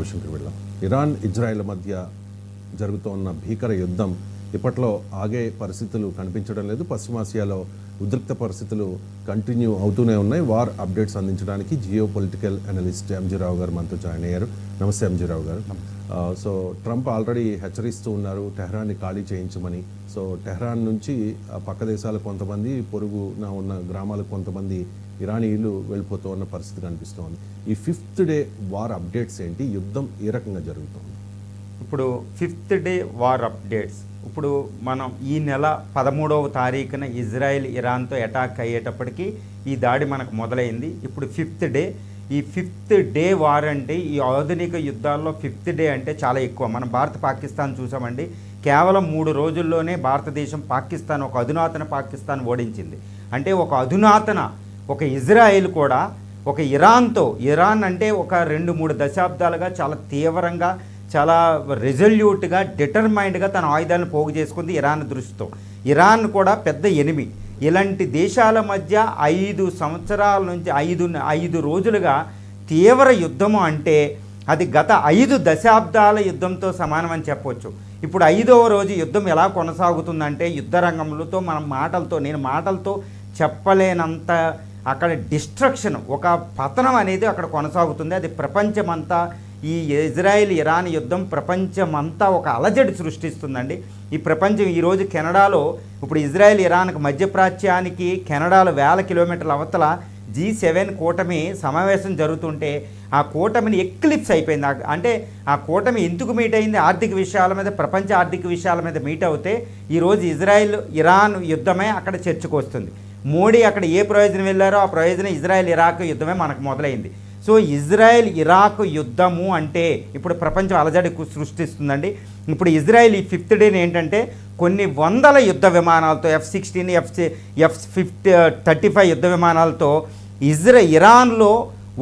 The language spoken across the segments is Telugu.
విషయంకి వెళ్దాం. ఇరాన్ ఇజ్రాయెల్ మధ్య జరుగుతున్న భీకర యుద్ధం ఇప్పట్లో ఆగే పరిస్థితులు కనిపించడం లేదు. పశ్చిమాసియాలో ఉద్రిక్త పరిస్థితులు కంటిన్యూ అవుతూనే ఉన్నాయి. వార్ అప్డేట్స్ అందించడానికి జియో పొలిటికల్ అనలిస్ట్ ఎంజీ రావు గారు మనతో జాయిన్ అయ్యారు. నమస్తే ఎంజీ రావు గారు. సో ట్రంప్ ఆల్రెడీ హెచ్చరిస్తూ ఉన్నారు టెహ్రాన్ని ఖాళీ చేయించమని. సో టెహ్రాన్ నుంచి పక్క దేశాలకు కొంతమంది, పొరుగున ఉన్న గ్రామాలకు కొంతమంది ఇరానీయులు వెళ్ళిపోతూ ఉన్న పరిస్థితి కనిపిస్తోంది. ఈ 5th డే వార్ అప్డేట్స్ ఏంటి? యుద్ధం ఏ రకంగా జరుగుతుంది? ఇప్పుడు 5th డే వార్ అప్డేట్స్, ఇప్పుడు మనం ఈ నెల 13వ తారీఖున ఇజ్రాయెల్ ఇరాన్తో అటాక్ అయ్యేటప్పటికి ఈ దాడి మనకు మొదలైంది. ఇప్పుడు 5th డే. ఈ 5th డే వార్ అంటే ఈ ఆధునిక యుద్ధాల్లో 5th డే అంటే చాలా ఎక్కువ. మనం భారత్ పాకిస్తాన్ చూసామండి. కేవలం 3 రోజుల్లోనే భారతదేశం పాకిస్తాన్, ఒక అధునాతన పాకిస్తాన్ ఓడించింది. అంటే ఒక అధునాతన ఒక ఇజ్రాయెల్ కూడా ఒక ఇరాన్ అంటే ఒక 2-3 దశాబ్దాలుగా చాలా తీవ్రంగా, చాలా రెజల్యూట్గా, డిటర్మైండ్గా తన ఆయుధాలను పోగు చేసుకుంది ఇరాన్ దృష్టితో. ఇరాన్ కూడా పెద్ద ఎనిమి. ఇలాంటి దేశాల మధ్య 5 సంవత్సరాల నుంచి 5 రోజులుగా తీవ్ర యుద్ధము అంటే అది గత 5 దశాబ్దాల యుద్ధంతో సమానమని చెప్పవచ్చు. ఇప్పుడు 5వ రోజు యుద్ధం ఎలా కొనసాగుతుందంటే యుద్ధ రంగంలో నేను మాటలతో చెప్పలేనంత అక్కడ డిస్ట్రక్షన్, ఒక పతనం అనేది అక్కడ కొనసాగుతుంది. అది ప్రపంచమంతా, ఈ ఇజ్రాయెల్ ఇరాన్ యుద్ధం ప్రపంచమంతా ఒక అలజడి సృష్టిస్తుందండి. ఈ ప్రపంచం ఈరోజు కెనడాలో, ఇప్పుడు ఇజ్రాయెల్ ఇరాన్కి మధ్యప్రాచ్యానికి కెనడాలో 1000 కిలోమీటర్ల అవతల G7 కూటమి సమావేశం జరుగుతుంటే ఆ కూటమిని ఎక్లిప్స్ అయిపోయింది. అంటే ఆ కూటమి ఎందుకు మీట్ అయింది? ఆర్థిక విషయాల మీద, ప్రపంచ ఆర్థిక విషయాల మీద మీట్ అవుతే ఈరోజు ఇజ్రాయెల్ ఇరాన్ యుద్ధమే అక్కడ చర్చకు వస్తుంది. మోడీ అక్కడ ఏ ప్రయోజనం వెళ్ళారో ఆ ప్రయోజనం ఇజ్రాయెల్ ఇరాక్ యుద్ధమే మనకు మొదలైంది. సో ఇజ్రాయెల్ ఇరాక్ యుద్ధము అంటే ఇప్పుడు ప్రపంచం అలజడి సృష్టిస్తుందండి. ఇప్పుడు ఇజ్రాయెల్ ఈ 5th డేని ఏంటంటే కొన్ని వందల యుద్ధ విమానాలతో, F-16, F-35 యుద్ధ విమానాలతో ఇరాన్లో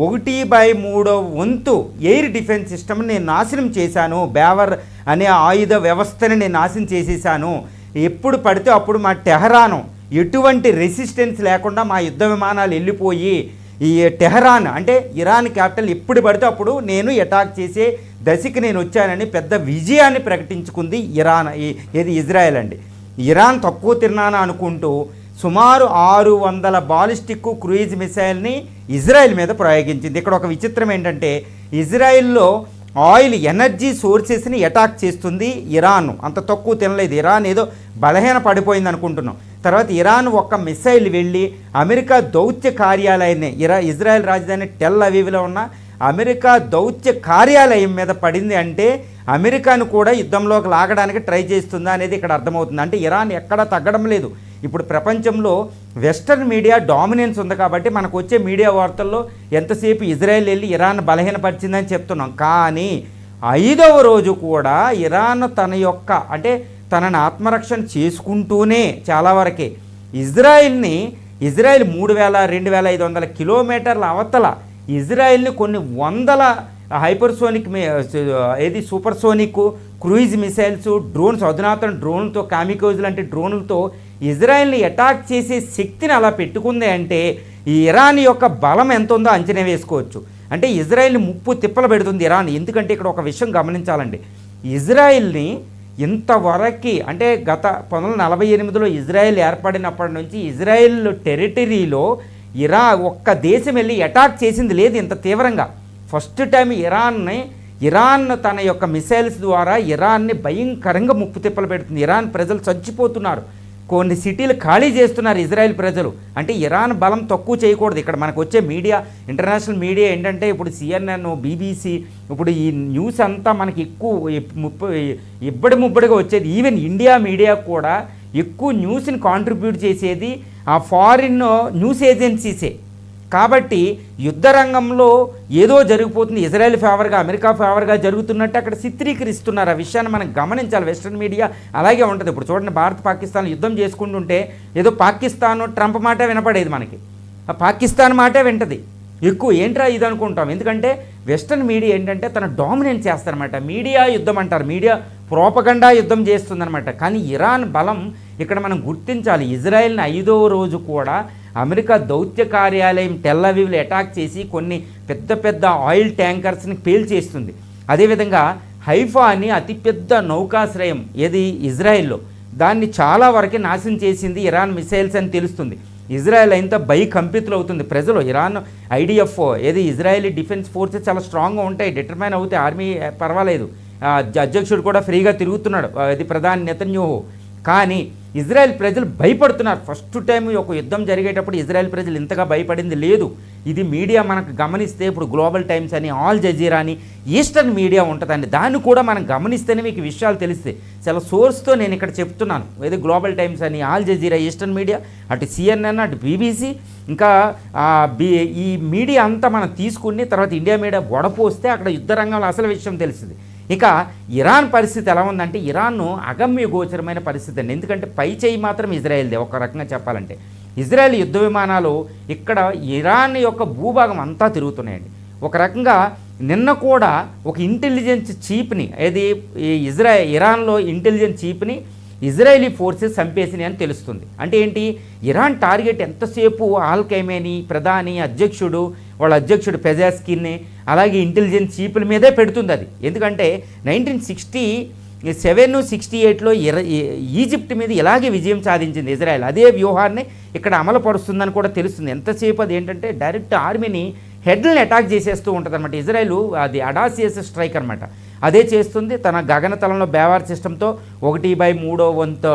1/3 వంతు ఎయిర్ డిఫెన్స్ సిస్టమ్ని నేను నాశనం చేశాను. బేవర్ అనే ఆయుధ వ్యవస్థని నేను నాశనం చేసేసాను. ఎప్పుడు పడితే అప్పుడు మా టెహరాను ఎటువంటి రెసిస్టెన్స్ లేకుండా మా యుద్ధ విమానాలు వెళ్ళిపోయి ఈ టెహరాన్ అంటే ఇరాన్ క్యాపిటల్ ఎప్పుడు పడితే అప్పుడు నేను అటాక్ చేసే దశకి నేను వచ్చానని పెద్ద విజయాన్ని ప్రకటించుకుంది ఇజ్రాయెల్ అండి. ఇరాన్ తక్కువ తిన్నాను అనుకుంటూ సుమారు 600 బాలిస్టిక్ క్రూయిజ్ మిసైల్ని ఇజ్రాయెల్ మీద ప్రయోగించింది. ఇక్కడ ఒక విచిత్రం ఏంటంటే ఇజ్రాయెల్లో ఆయిల్ ఎనర్జీ సోర్సెస్ని అటాక్ చేస్తుంది ఇరాన్. అంత తక్కువ తినలేదు. ఇరాన్ ఏదో బలహీన పడిపోయింది అనుకుంటున్నాం. తర్వాత ఇరాన్ ఒక్క మిసైల్ వెళ్ళి అమెరికా దౌత్య కార్యాలయాన్ని, ఇజ్రాయెల్ రాజధాని టెల్ అవీవ్లో ఉన్న అమెరికా దౌత్య కార్యాలయం మీద పడింది. అంటే అమెరికాను కూడా యుద్ధంలోకి లాగడానికి ట్రై చేస్తుందా అనేది ఇక్కడ అర్థమవుతుంది. అంటే ఇరాన్ ఎక్కడా తగ్గడం లేదు. ఇప్పుడు ప్రపంచంలో వెస్టర్న్ మీడియా డామినెన్స్ ఉంది కాబట్టి మనకు వచ్చే మీడియా వార్తల్లో ఎంతసేపు ఇజ్రాయెల్ వెళ్ళి ఇరాన్ బలహీనపరిచిందని చెప్తున్నాం. కానీ 5వ రోజు కూడా ఇరాన్ తనని ఆత్మరక్షణ చేసుకుంటూనే చాలా వరకే ఇజ్రాయెల్ 3,000-2,500 కిలోమీటర్ల అవతల ఇజ్రాయెల్ని కొన్ని వందల hypersonic supersonic cruise missiles, drones, అధునాతన డ్రోన్లతో, కామికోజ్ లాంటి డ్రోన్లతో ఇజ్రాయెల్ని అటాక్ చేసే శక్తిని అలా పెట్టుకుంది. అంటే ఈ ఇరాన్ యొక్క బలం ఎంత ఉందో అంచనా వేసుకోవచ్చు. అంటే ఇజ్రాయెల్ని ముప్పు తిప్పలు పెడుతుంది ఇరాన్. ఎందుకంటే ఇక్కడ ఒక విషయం గమనించాలండి. ఇజ్రాయెల్ని ఇంతవరకు అంటే గత 1948లో ఇజ్రాయెల్ ఏర్పడినప్పటి నుంచి ఇజ్రాయెల్ టెరిటరీలో ఒక్క దేశం వెళ్ళి అటాక్ చేసింది లేదు ఇంత తీవ్రంగా. ఫస్ట్ టైం ఇరాన్ తన యొక్క మిసైల్స్ ద్వారా ఇరాన్ని భయంకరంగా ముప్పు తిప్పలు పెడుతుంది. ఇరాన్ ప్రజలు చచ్చిపోతున్నారు. కొన్ని సిటీలు ఖాళీ చేస్తున్నారు ఇజ్రాయెల్ ప్రజలు. అంటే ఇరాన్ బలం తక్కువ చేయకూడదు. ఇక్కడ మనకు వచ్చే మీడియా, ఇంటర్నేషనల్ మీడియా ఏంటంటే ఇప్పుడు CNN, BBC, ఇప్పుడు ఈ న్యూస్ అంతా మనకి ఎక్కువ ముబ్బడిగా వచ్చేది. ఈవెన్ ఇండియా మీడియా కూడా ఎక్కువ న్యూస్ని కాంట్రిబ్యూట్ చేసేది ఆ ఫారిన్ న్యూస్ ఏజెన్సీసే. కాబట్టి యుద్ధ రంగంలో ఏదో జరిగిపోతుంది, ఇజ్రాయెల్ ఫేవర్గా, అమెరికా ఫేవర్గా జరుగుతున్నట్టు అక్కడ చిత్రీకరిస్తున్నారు. ఆ విషయాన్ని మనం గమనించాలి. వెస్ట్రన్ మీడియా అలాగే ఉంటుంది. ఇప్పుడు చూడండి, భారత్ పాకిస్తాన్ యుద్ధం చేసుకుంటుంటే ఏదో పాకిస్తాన్ ట్రంప్ మాటే వినపడేది మనకి. ఆ పాకిస్తాన్ మాటే వింటది ఎక్కువ. ఏంట్రా ఇది అనుకుంటాం. ఎందుకంటే వెస్ట్రన్ మీడియా ఏంటంటే తన డామినేట్ చేస్తారనమాట. మీడియా యుద్ధం అంటారు, మీడియా ప్రోపగండా యుద్ధం చేస్తుందనమాట. కానీ ఇరాన్ బలం ఇక్కడ మనం గుర్తించాలి. ఇజ్రాయెల్ని 5వ రోజు కూడా అమెరికా దౌత్య కార్యాలయం టెల్ అవీవ్లో అటాక్ చేసి కొన్ని పెద్ద పెద్ద ఆయిల్ ట్యాంకర్స్ని పేల్చేస్తుంది. అదేవిధంగా హైఫా అని అతిపెద్ద నౌకాశ్రయం ఏది ఇజ్రాయెల్లో, దాన్ని చాలా వరకు నాశనం చేసింది ఇరాన్ మిసైల్స్ అని తెలుస్తుంది. ఇజ్రాయెల్ అయినంత భయకంపితులు అవుతుంది ప్రజలు. ఇరాన్ ఐడిఎఫ్ ఏది ఇజ్రాయలీ డిఫెన్స్ ఫోర్సెస్ చాలా స్ట్రాంగ్గా ఉంటాయి, డిటర్మైన్ అవుతాయి, ఆర్మీ పర్వాలేదు, అధ్యక్షుడు కూడా ఫ్రీగా తిరుగుతున్నాడు, ఇది ప్రధాని నెతన్యాహు. కానీ ఇజ్రాయెల్ ప్రజలు భయపడుతున్నారు. ఫస్ట్ టైం ఒక యుద్ధం జరిగేటప్పుడు ఇజ్రాయెల్ ప్రజలు ఇంతగా భయపడింది లేదు. ఇది మీడియా మనకు గమనిస్తే ఇప్పుడు గ్లోబల్ టైమ్స్ అని, ఆల్ జజీరా అని ఈస్టర్న్ మీడియా ఉంటుందండి, దాన్ని కూడా మనం గమనిస్తేనే మీకు విషయాలు తెలిస్తాయి. చాలా సోర్స్తో నేను ఇక్కడ చెప్తున్నాను. ఏది గ్లోబల్ టైమ్స్ అని, ఆల్ జజీరా, ఈస్టర్న్ మీడియా, అటు సిఎన్ఎన్, అటు బీబీసీ, ఇంకా ఈ మీడియా అంతా మనం తీసుకుని తర్వాత ఇండియా మీడియా వడపోస్తే అక్కడ యుద్ధ రంగంలో అసలు విషయం తెలిసింది. ఇక ఇరాన్ పరిస్థితి ఎలా ఉందంటే ఇరాన్ను అగమ్య గోచరమైన పరిస్థితి అండి. ఎందుకంటే పై చేయి మాత్రం ఇజ్రాయెల్దే ఒక రకంగా చెప్పాలంటే. ఇజ్రాయెల్ యుద్ధ విమానాలు ఇక్కడ ఇరాన్ యొక్క భూభాగం అంతా తిరుగుతున్నాయండి. ఒక రకంగా నిన్న కూడా ఒక ఇంటెలిజెన్స్ చీఫ్ని, ఏది ఇరాన్లో ఇంటెలిజెన్స్ చీఫ్ని ఇజ్రాయలీ ఫోర్సెస్ చంపేసినాయి అని తెలుస్తుంది. అంటే ఏంటి, ఇరాన్ టార్గెట్ ఎంతసేపు ఆల్ ఖైమేనీ ప్రధాని అధ్యక్షుడు, వాళ్ళ అధ్యక్షుడు పెజాస్కిన్ని, అలాగే ఇంటెలిజెన్స్ చీఫ్ల మీదే పెడుతుంది అది. ఎందుకంటే 1967, 68లో ఈజిప్ట్ మీద ఇలాగే విజయం సాధించింది ఇజ్రాయెల్. అదే వ్యూహాన్ని ఇక్కడ అమలు పరుస్తుందని కూడా తెలుస్తుంది. ఎంతసేపు అది ఏంటంటే డైరెక్ట్ ఆర్మీని హెడ్లను అటాక్ చేసేస్తూ ఉంటుంది అనమాట. ఇజ్రాయెల్ అది అడాసియస్ స్ట్రైక్ అనమాట, అదే చేస్తుంది. తన గగనతలంలో బేవార్ సిస్టంతో 1/3 వంతు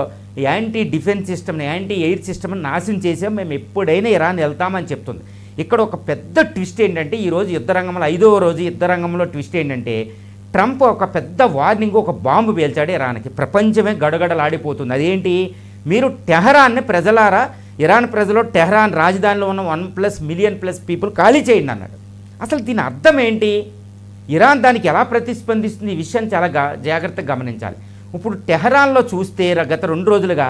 యాంటీ డిఫెన్స్ సిస్టమ్ని, యాంటీ ఎయిర్ సిస్టమ్ని నాశనం చేసాం, మేము ఎప్పుడైనా ఇరాన్ వెళ్తామని చెప్తుంది. ఇక్కడ ఒక పెద్ద ట్విస్ట్ ఏంటంటే ఈరోజు యుద్ధరంగంలో 5వ రోజు యుద్ధరంగంలో ట్విస్ట్ ఏంటంటే ట్రంప్ ఒక పెద్ద వార్నింగ్, ఒక బాంబు పేల్చాడు ఇరాన్కి. ప్రపంచమే గడగడలాడిపోతుంది. అదేంటి, మీరు టెహరాన్ని ప్రజలారా, ఇరాన్ ప్రజలు టెహరాన్ రాజధానిలో ఉన్న 1+ మిలియన్ పీపుల్ ఖాళీ చేయండి అన్నాడు. అసలు దీని అర్థం ఏంటి, ఇరాన్ దానికి ఎలా ప్రతిస్పందిస్తుంది, ఈ విషయాన్ని చాలా జాగ్రత్తగా గమనించాలి. ఇప్పుడు టెహరాన్లో చూస్తే గత 2 రోజులుగా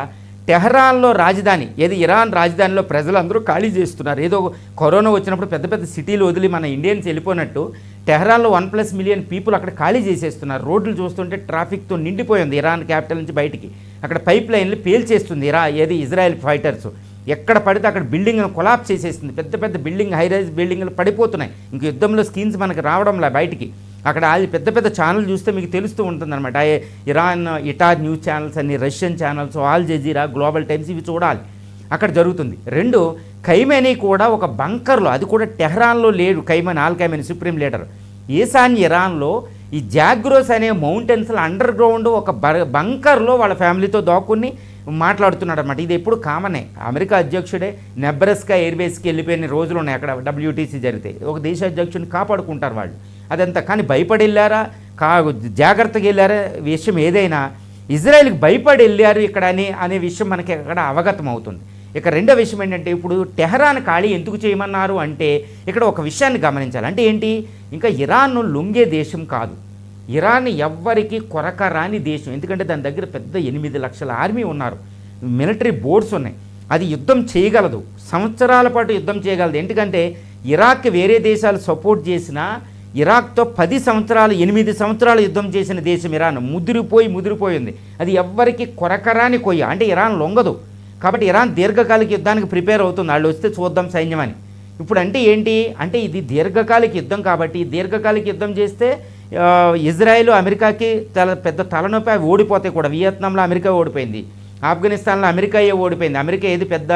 టెహరాన్లో రాజధాని, ఏది ఇరాన్ రాజధానిలో ప్రజలందరూ ఖాళీ చేస్తున్నారు. ఏదో కరోనా వచ్చినప్పుడు పెద్ద పెద్ద సిటీలు వదిలి మన ఇండియన్స్ వెళ్ళిపోయినట్టు టెహరాన్లో 1+ మిలియన్ పీపుల్ అక్కడ ఖాళీ చేసేస్తున్నారు. రోడ్లు చూస్తుంటే ట్రాఫిక్తో నిండిపోయింది ఇరాన్ క్యాపిటల్ నుంచి బయటికి. అక్కడ పైప్ లైన్లు పేల్చేస్తుంది ఏది ఇజ్రాయెల్ ఫైటర్స్. ఎక్కడ పడితే అక్కడ బిల్డింగ్ను కొలాప్స్ చేసేస్తుంది. పెద్ద పెద్ద బిల్డింగ్, హైరైజ్ బిల్డింగ్లు పడిపోతున్నాయి. ఇంక యుద్ధంలో స్కీన్స్ మనకు రావడంలా బయటికి. అక్కడ అది పెద్ద పెద్ద ఛానల్ చూస్తే మీకు తెలుస్తూ ఉంటుందన్నమాట. ఇరాన్ ఇటార్ న్యూస్ ఛానల్స్ అన్ని, Russian channels, all Jazeera, global times, ఇవి చూడాలి. అక్కడ జరుగుతుంది. 2 ఖైమేనీ కూడా ఒక బంకర్లో, అది కూడా టెహరాన్లో లేడు ఖైమేనీ, ఆల్ ఖైమేనీ సుప్రీం లీడర్, ఈశాన్య ఇరాన్లో ఈ జాగ్రోస్ అనే మౌంటైన్స్లో అండర్ గ్రౌండ్ ఒక బంకర్లో వాళ్ళ ఫ్యామిలీతో దాక్కుని మాట్లాడుతున్నాడు అనమాట. ఇది ఎప్పుడు కామనే. అమెరికా అధ్యక్షుడే నెబ్రాస్కా ఎయిర్బేస్కి వెళ్ళిపోయిన రోజులు ఉన్నాయి. అక్కడ WTC జరిగితే ఒక దేశ అధ్యక్షుడిని కాపాడుకుంటారు వాళ్ళు, అదంతా. కానీ భయపడి వెళ్ళారా, జాగ్రత్తగా వెళ్ళారా, విషయం ఏదైనా ఇజ్రాయెల్కి భయపడి వెళ్ళారు ఇక్కడ అనే విషయం మనకి అక్కడ అవగతం అవుతుంది. ఇక రెండో విషయం ఏంటంటే ఇప్పుడు టెహరాన్ ఖాళీ ఎందుకు చేయమన్నారు అంటే ఇక్కడ ఒక విషయాన్ని గమనించాలి. అంటే ఏంటి, ఇంకా ఇరాన్ను లొంగే దేశం కాదు, ఇరాన్ ఎవ్వరికి కొరక రాని దేశం. ఎందుకంటే దాని దగ్గర పెద్ద 8 లక్షల ఆర్మీ ఉన్నారు, మిలిటరీ బోర్డ్స్ ఉన్నాయి, అది యుద్ధం చేయగలదు, సంవత్సరాల పాటు యుద్ధం చేయగలదు. ఎందుకంటే ఇరాక్కి వేరే దేశాలు సపోర్ట్ చేసినా ఇరాక్తో 10 సంవత్సరాలు 8 సంవత్సరాలు యుద్ధం చేసిన దేశం ఇరాన్. ముదిరిపోయింది. అది ఎవ్వరికి కొరకరాని కొయ్య. అంటే ఇరాన్ లొంగదు. కాబట్టి ఇరాన్ దీర్ఘకాలిక యుద్ధానికి ప్రిపేర్ అవుతుంది. వాళ్ళు వస్తే చూద్దాం సైన్యమని. ఇప్పుడు అంటే ఏంటి అంటే ఇది దీర్ఘకాలిక యుద్ధం. కాబట్టి దీర్ఘకాలిక యుద్ధం చేస్తే ఇజ్రాయెల్ అమెరికాకి పెద్ద తలనొప్పి, అవి ఓడిపోతాయి కూడా. వియత్నాంలో అమెరికా ఓడిపోయింది, ఆఫ్ఘనిస్తాన్లో అమెరికాయే ఓడిపోయింది. అమెరికా ఏది పెద్ద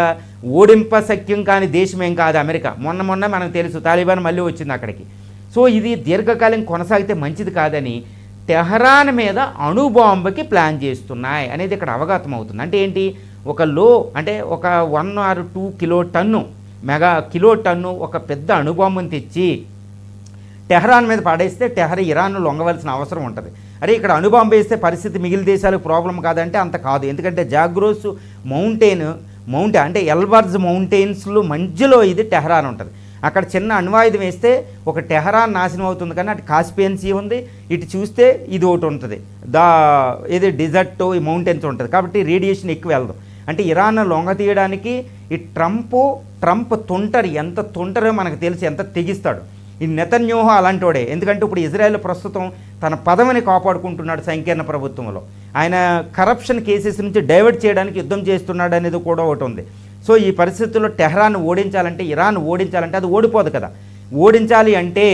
ఓడింపశక్యం కాని దేశం ఏం కాదు అమెరికా. మొన్న మనకు తెలుసు తాలిబాన్ మళ్ళీ వచ్చింది అక్కడికి. సో ఇది దీర్ఘకాలం కొనసాగితే మంచిది కాదని టెహరాన్ మీద అణుబాంబుకి ప్లాన్ చేస్తున్నాయి అనేది ఇక్కడ అవగతం అవుతుంది. అంటే ఏంటి, అంటే ఒక 1 or 2 కిలో టన్ను ఒక పెద్ద అణుబాంబుని తెచ్చి టెహరాన్ మీద పడేస్తే ఇరాన్ను లొంగవలసిన అవసరం ఉంటుంది. అరే ఇక్కడ అణుబాంబు వేస్తే పరిస్థితి మిగిలిన దేశాలకు ప్రాబ్లం కాదంటే అంత కాదు. ఎందుకంటే జాగ్రోస్ మౌంటైన్ అంటే ఎల్బర్జ్ మౌంటైన్స్లో మధ్యలో ఇది టెహరాన్ ఉంటుంది. అక్కడ చిన్న అణ్వాయుధం వేస్తే ఒక టెహరాన్ నాశనం అవుతుంది. కానీ అటు కాస్పియన్ సీ ఉంది, ఇటు చూస్తే ఇది ఒకటి ఉంటుంది, ఏది డిజర్ట్, ఈ మౌంటైన్స్ ఉంటుంది. కాబట్టి రేడియేషన్ ఎక్కువ వెళ్దాం. అంటే ఇరాన్ లొంగ తీయడానికి ఈ ట్రంప్ తుంటరి, ఎంత తుంటరో మనకు తెలిసి, ఎంత తెగిస్తాడు. ఈ నెతన్యాహు అలాంటోడే. ఎందుకంటే ఇప్పుడు ఇజ్రాయెల్ ప్రస్తుతం తన పదవిని కాపాడుకుంటున్నాడు సంకీర్ణ ప్రభుత్వంలో. ఆయన కరప్షన్ కేసెస్ నుంచి డైవర్ట్ చేయడానికి యుద్ధం చేస్తున్నాడు అనేది కూడా ఒకటి ఉంది. సో ఈ పరిస్థితుల్లో టెహరాన్ ఓడించాలంటే, ఇరాన్ ఓడించాలంటే అది ఓడిపోదు కదా. ఓడించాలి అంటే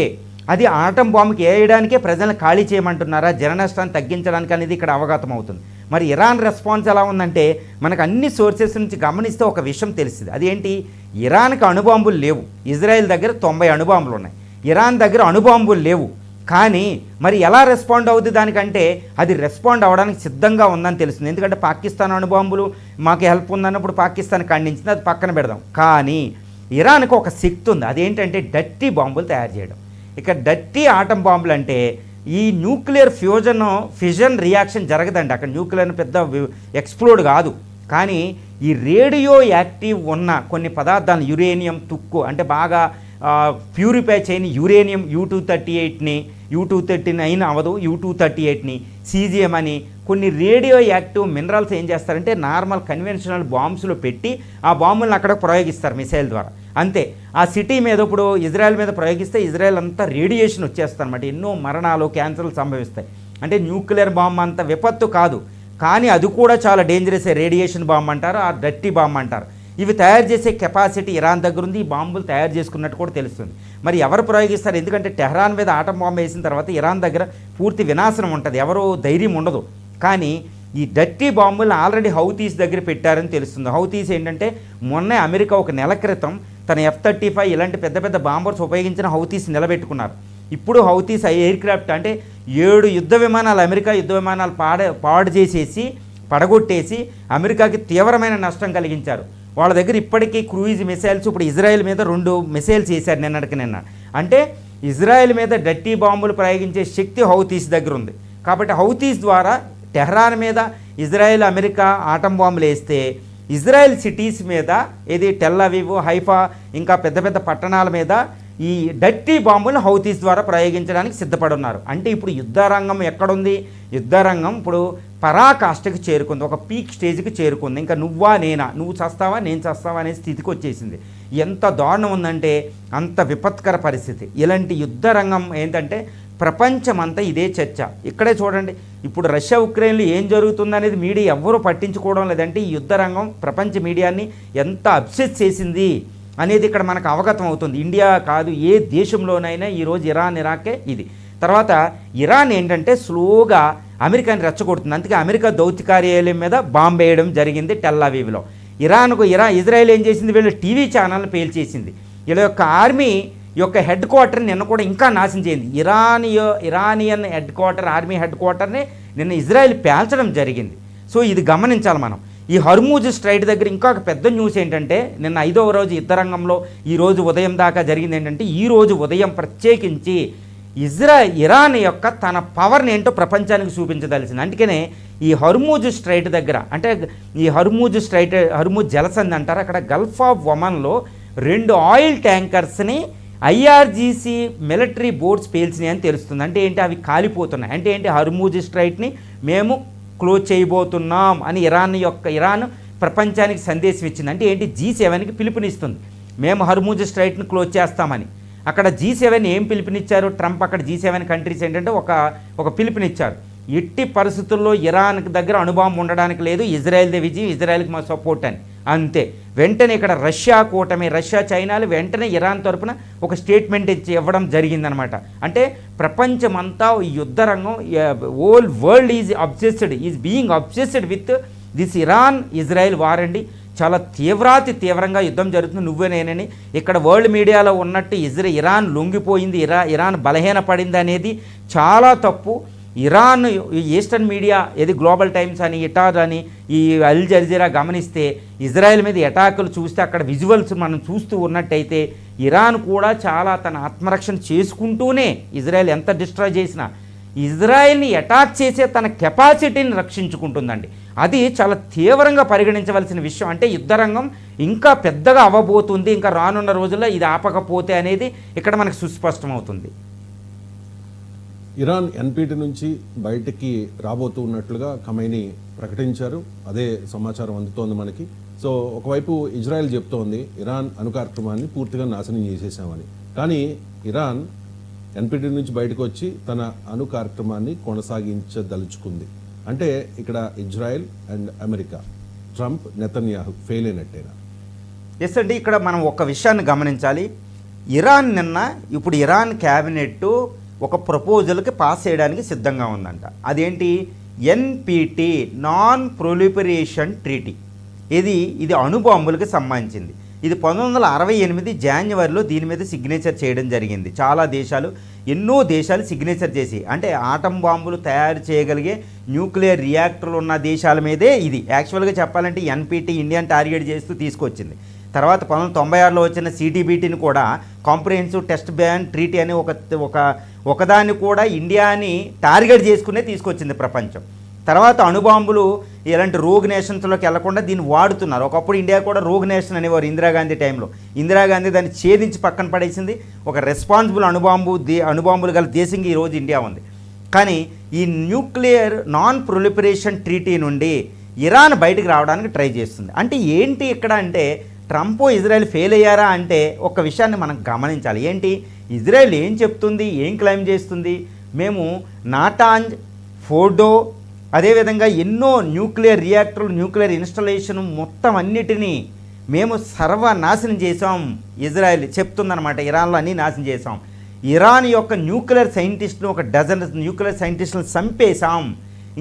అది ఆటం బాంబుకి వేయడానికే ప్రజలను ఖాళీ చేయమంటున్నారా, జన నష్టాన్ని తగ్గించడానికి అనేది ఇక్కడ అవగతం అవుతుంది. మరి ఇరాన్ రెస్పాన్స్ ఎలా ఉందంటే మనకు అన్ని సోర్సెస్ నుంచి గమనిస్తే ఒక విషయం తెలిసింది. అదేంటి, ఇరాన్కి అణుబాంబులు లేవు, ఇజ్రాయెల్ దగ్గర 90 అణుబాంబులు ఉన్నాయి, ఇరాన్ దగ్గర అణుబాంబులు లేవు. కానీ మరి ఎలా రెస్పాండ్ అవుతుంది దానికంటే అది రెస్పాండ్ అవ్వడానికి సిద్ధంగా ఉందని తెలుస్తుంది. ఎందుకంటే పాకిస్తాన్ అణుబాంబులు మాకు హెల్ప్ ఉందన్నప్పుడు పాకిస్తాన్ ఖండించింది, అది పక్కన పెడదాం. కానీ ఇరాన్కి ఒక శక్తి ఉంది, అదేంటంటే డర్టీ బాంబులు తయారు చేయడం. ఇక డర్టీ ఆటం బాంబులు అంటే ఈ న్యూక్లియర్ ఫిజన్ రియాక్షన్ జరగదండి, అక్కడ న్యూక్లియర్ పెద్ద ఎక్స్ప్లోడ్ కాదు. కానీ ఈ రేడియో యాక్టివ్ ఉన్న కొన్ని పదార్థాలు, యురేనియం తుక్కు అంటే బాగా ప్యూరిఫై చేయని యురేనియం U-238ని, U-239 అవ్వదు, U-238ని, సీజియం అని కొన్ని రేడియో యాక్టివ్ మినరల్స్ ఏం చేస్తారంటే నార్మల్ కన్వెన్షనల్ బాంబ్స్లో పెట్టి ఆ బాంబులను అక్కడ ప్రయోగిస్తారు మిసైల్ ద్వారా. అంతే, ఆ సిటీ మీద ఇప్పుడు ఇజ్రాయెల్ మీద ప్రయోగిస్తే ఇజ్రాయెల్ అంతా రేడియేషన్ వచ్చేస్తుంది అనమాట, ఎన్నో మరణాలు, క్యాన్సర్లు సంభవిస్తాయి. అంటే న్యూక్లియర్ బాంబ్ అంత విపత్తు కాదు, కానీ అది కూడా చాలా డేంజరస్. రేడియేషన్ బాంబ్ అంటారు, ఆ డర్టీ బాంబ్ అంటారు. ఇవి తయారు చేసే కెపాసిటీ ఇరాన్ దగ్గర ఉంది, ఈ బాంబులు తయారు చేసుకున్నట్టు కూడా తెలుస్తుంది. మరి ఎవరు ప్రయోగిస్తారు, ఎందుకంటే టెహ్రాన్ మీద ఆటం బాంబు వేసిన తర్వాత ఇరాన్ దగ్గర పూర్తి వినాశనం ఉంటుంది, ఎవరో ధైర్యం ఉండదు. కానీ ఈ డర్టీ బాంబులను ఆల్రెడీ హౌతీస్ దగ్గర పెట్టారని తెలుస్తుంది. హౌతీస్ ఏంటంటే మొన్నే అమెరికా ఒక నెల క్రితం తన F-35 ఇలాంటి పెద్ద పెద్ద బాంబర్స్ ఉపయోగించిన హౌతీస్ నిలబెట్టుకున్నారు. ఇప్పుడు హౌతీస్ ఎయిర్ క్రాఫ్ట్ అంటే 7 యుద్ధ విమానాలు, అమెరికా యుద్ధ విమానాలు పాడు చేసేసి పడగొట్టేసి అమెరికాకి తీవ్రమైన నష్టం కలిగించారు. వాళ్ళ దగ్గర ఇప్పటికీ క్రూయిజ్ మిసైల్స్, ఇప్పుడు ఇజ్రాయెల్ మీద 2 మిసైల్స్ వేశారు నిన్న. అంటే ఇజ్రాయెల్ మీద డర్టీ బాంబులు ప్రయోగించే శక్తి హౌతీస్ దగ్గర ఉంది. కాబట్టి హౌతీస్ ద్వారా టెహ్రాన్ మీద ఇజ్రాయెల్, అమెరికా ఆటం బాంబులు వేస్తే ఇజ్రాయెల్ సిటీస్ మీద, ఏది టెల్ అవీవ్, హైఫా ఇంకా పెద్ద పెద్ద పట్టణాల మీద ఈ డర్టీ బాంబులను హౌతీస్ ద్వారా ప్రయోగించడానికి సిద్ధపడున్నారు. అంటే ఇప్పుడు యుద్ధరంగం ఎక్కడుంది, యుద్ధరంగం ఇప్పుడు పరాకాష్ఠకి చేరుకుంది, ఒక పీక్ స్టేజ్కి చేరుకుంది. ఇంకా నువ్వా నేనా, నువ్వు చస్తావా నేను చస్తావా అనే స్థితికి వచ్చేసింది. ఎంత దారుణం ఉందంటే అంత విపత్కర పరిస్థితి. ఇలాంటి యుద్ధరంగం ఏంటంటే ప్రపంచమంతా ఇదే చర్చ. ఇక్కడే చూడండి, ఇప్పుడు రష్యా ఉక్రెయిన్లో ఏం జరుగుతుందనేది మీడియా ఎవ్వరూ పట్టించుకోవడం లేదంటే ఈ యుద్ధరంగం ప్రపంచ మీడియాని ఎంత అప్సెట్ చేసింది అనేది ఇక్కడ మనకు అవగతం అవుతుంది. ఇండియా కాదు, ఏ దేశంలోనైనా ఈరోజు ఇరాకే ఇది. తర్వాత ఇరాన్ ఏంటంటే స్లోగా అమెరికాని రెచ్చగొడుతుంది. అందుకే అమెరికా దౌత్య కార్యాలయం మీద బాంబు వేయడం జరిగింది టెల్ అవీవ్లో. ఇజ్రాయెల్ ఏం చేసింది, వీళ్ళు టీవీ ఛానల్ని పేల్చేసింది. వీళ్ళ యొక్క ఆర్మీ యొక్క హెడ్ క్వార్టర్ని నిన్న కూడా ఇంకా నాశనం చేయింది. Iranian head quarter, army head క్వార్టర్ని నిన్న ఇజ్రాయెల్ పేల్చడం జరిగింది. సో ఇది గమనించాలి మనం. ఈ హర్మూజ్ స్ట్రైట్ దగ్గర ఇంకా ఒక పెద్ద న్యూస్ ఏంటంటే నిన్న 5వ రోజు యుద్ధరంగంలో ఈరోజు ఉదయం దాకా జరిగింది ఏంటంటే, ఈరోజు ఉదయం ప్రత్యేకించి ఇరాన్ యొక్క తన పవర్ని ఏంటో ప్రపంచానికి చూపించదలిసింది. అందుకనే ఈ హర్మూజ్ స్ట్రైట్ దగ్గర, అంటే ఈ హర్మూజ్ జలసంధి అంటారు, అక్కడ గల్ఫ్ ఆఫ్ ఒమన్లో 2 ఆయిల్ ట్యాంకర్స్ని IRGC మిలిటరీ బోట్స్ పేల్చినాయి అని తెలుస్తుంది. అంటే ఏంటి, అవి కాలిపోతున్నాయి. అంటే ఏంటి, హర్మూజ్ స్ట్రైట్ని మేము క్లోజ్ చేయబోతున్నాం అని ఇరాన్ ప్రపంచానికి సందేశం ఇచ్చింది. అంటే ఏంటి, G7కి పిలుపునిస్తుంది, మేము హర్మూజ్ స్ట్రైట్ని క్లోజ్ చేస్తామని. అక్కడ G7 ఏం పిలుపునిచ్చారు, ట్రంప్ అక్కడ G7 కంట్రీస్ ఏంటంటే ఒక పిలుపునిచ్చారు, ఎట్టి పరిస్థితుల్లో ఇరాన్ దగ్గర అణుబాంబు ఉండడానికి లేదు, ఇజ్రాయెల్దే విజయం, ఇజ్రాయెల్కి మా సపోర్ట్ అని. అంతే, వెంటనే ఇక్కడ రష్యా కూటమి, రష్యా చైనాలు వెంటనే ఇరాన్ తరపున ఒక స్టేట్మెంట్ ఇవ్వడం జరిగిందనమాట. అంటే ప్రపంచమంతా ఈ యుద్ధరంగం, whole world is being obsessed with this Iran Israel war అండి. చాలా తీవ్రంగా యుద్ధం జరుగుతుంది, నువ్వే నేనని. ఇక్కడ వరల్డ్ మీడియాలో ఉన్నట్టు ఇరాన్ లొంగిపోయింది, ఇరాన్ బలహీనపడింది అనేది చాలా తప్పు. ఇరాన్ ఈస్టర్న్ మీడియా, ఏది గ్లోబల్ టైమ్స్ అని, ఇటార్ అని, ఈ అల్ జజీరా గమనిస్తే ఇజ్రాయెల్ మీద అటాకులు చూస్తే అక్కడ విజువల్స్ మనం చూస్తూ ఉన్నట్టయితే ఇరాన్ కూడా చాలా తన ఆత్మరక్షణ చేసుకుంటూనే ఇజ్రాయెల్ ఎంత డిస్ట్రాయ్ చేసినా ఇజ్రాయెల్ని అటాక్ చేసే తన కెపాసిటీని రక్షించుకుంటుందండి. అది చాలా తీవ్రంగా పరిగణించవలసిన విషయం. అంటే యుద్ధరంగం ఇంకా పెద్దగా అవ్వబోతుంది, ఇంకా రానున్న రోజుల్లో ఇది ఆపకపోతే అనేది ఇక్కడ మనకు సుస్పష్టమవుతుంది. ఇరాన్ NPT నుంచి బయటికి రాబోతూ ఉన్నట్లుగా ఖమైనీ ప్రకటించారు, అదే సమాచారం అందుతోంది మనకి. సో ఒకవైపు ఇజ్రాయెల్ చెప్తోంది ఇరాన్ అణు కార్యక్రమాన్ని పూర్తిగా నాశనం చేసేసామని, కానీ ఇరాన్ NPT నుంచి బయటకు వచ్చి తన అణు కార్యక్రమాన్ని కొనసాగించదలుచుకుంది. అంటే ఇక్కడ Israel and America, Trump Netanyahu fail అయినట్టేనా? ఎస్ అండి, ఇక్కడ మనం ఒక విషయాన్ని గమనించాలి. ఇప్పుడు ఇరాన్ క్యాబినెట్ ఒక ప్రపోజల్కి పాస్ చేయడానికి సిద్ధంగా ఉందంట. అదేంటి? NPT, non proliferation treaty. ఇది అణుబాంబులకు సంబంధించింది. ఇది 1968 జాన్యువరిలో దీని మీద సిగ్నేచర్ చేయడం జరిగింది. ఎన్నో దేశాలు సిగ్నేచర్ చేసి, అంటే ఆటం బాంబులు తయారు చేయగలిగే న్యూక్లియర్ రియాక్టర్లు ఉన్న దేశాల మీదే ఇది యాక్చువల్గా చెప్పాలంటే ఎన్పిటి ఇండియాని టార్గెట్ చేస్తూ తీసుకొచ్చింది. తర్వాత 1996లో వచ్చిన సిటీబీటీని కూడా, కాంప్రిహెన్సివ్ టెస్ట్ బ్యాన్ ట్రీటీ అనే ఒకదాన్ని కూడా ఇండియాని టార్గెట్ చేసుకునే తీసుకొచ్చింది ప్రపంచం. తర్వాత అణుబాంబులు ఇలాంటి రోగ్ నేషన్స్లోకి వెళ్లకుండా దీన్ని వాడుతున్నారు. ఒకప్పుడు ఇండియా కూడా రోగ్ నేషన్ అనేవారు ఇందిరాగాంధీ టైంలో. ఇందిరాగాంధీ దాన్ని ఛేదించి పక్కన పడేసింది. ఒక రెస్పాన్సిబుల్ అణుబాంబులు గల దేశంగా ఈరోజు ఇండియా ఉంది. కానీ ఈ న్యూక్లియర్ నాన్ ప్రొలిఫరేషన్ ట్రీటీ నుండి ఇరాన్ బయటకు రావడానికి ట్రై చేస్తుంది. అంటే ఏంటి ఇక్కడ అంటే, ట్రంప్ ఇజ్రాయెల్ ఫెయిల్ అయ్యారా అంటే ఒక విషయాన్ని మనం గమనించాలి. ఏంటి? ఇజ్రాయెల్ ఏం చెప్తుంది, ఏం క్లెయిమ్ చేస్తుంది? మేము నాటాంజ్, ఫోర్డో, అదేవిధంగా ఎన్నో న్యూక్లియర్ రియాక్టర్లు, న్యూక్లియర్ ఇన్స్టాలేషన్ మొత్తం అన్నిటినీ మేము సర్వనాశనం చేసాం. ఇజ్రాయెల్ చెప్తుందన్నమాట, ఇరాన్లో అన్నీ నాశనం చేసాం. ఇరాన్ యొక్క న్యూక్లియర్ సైంటిస్టులు, ఒక డజన్ న్యూక్లియర్ సైంటిస్టులను చంపేశాం.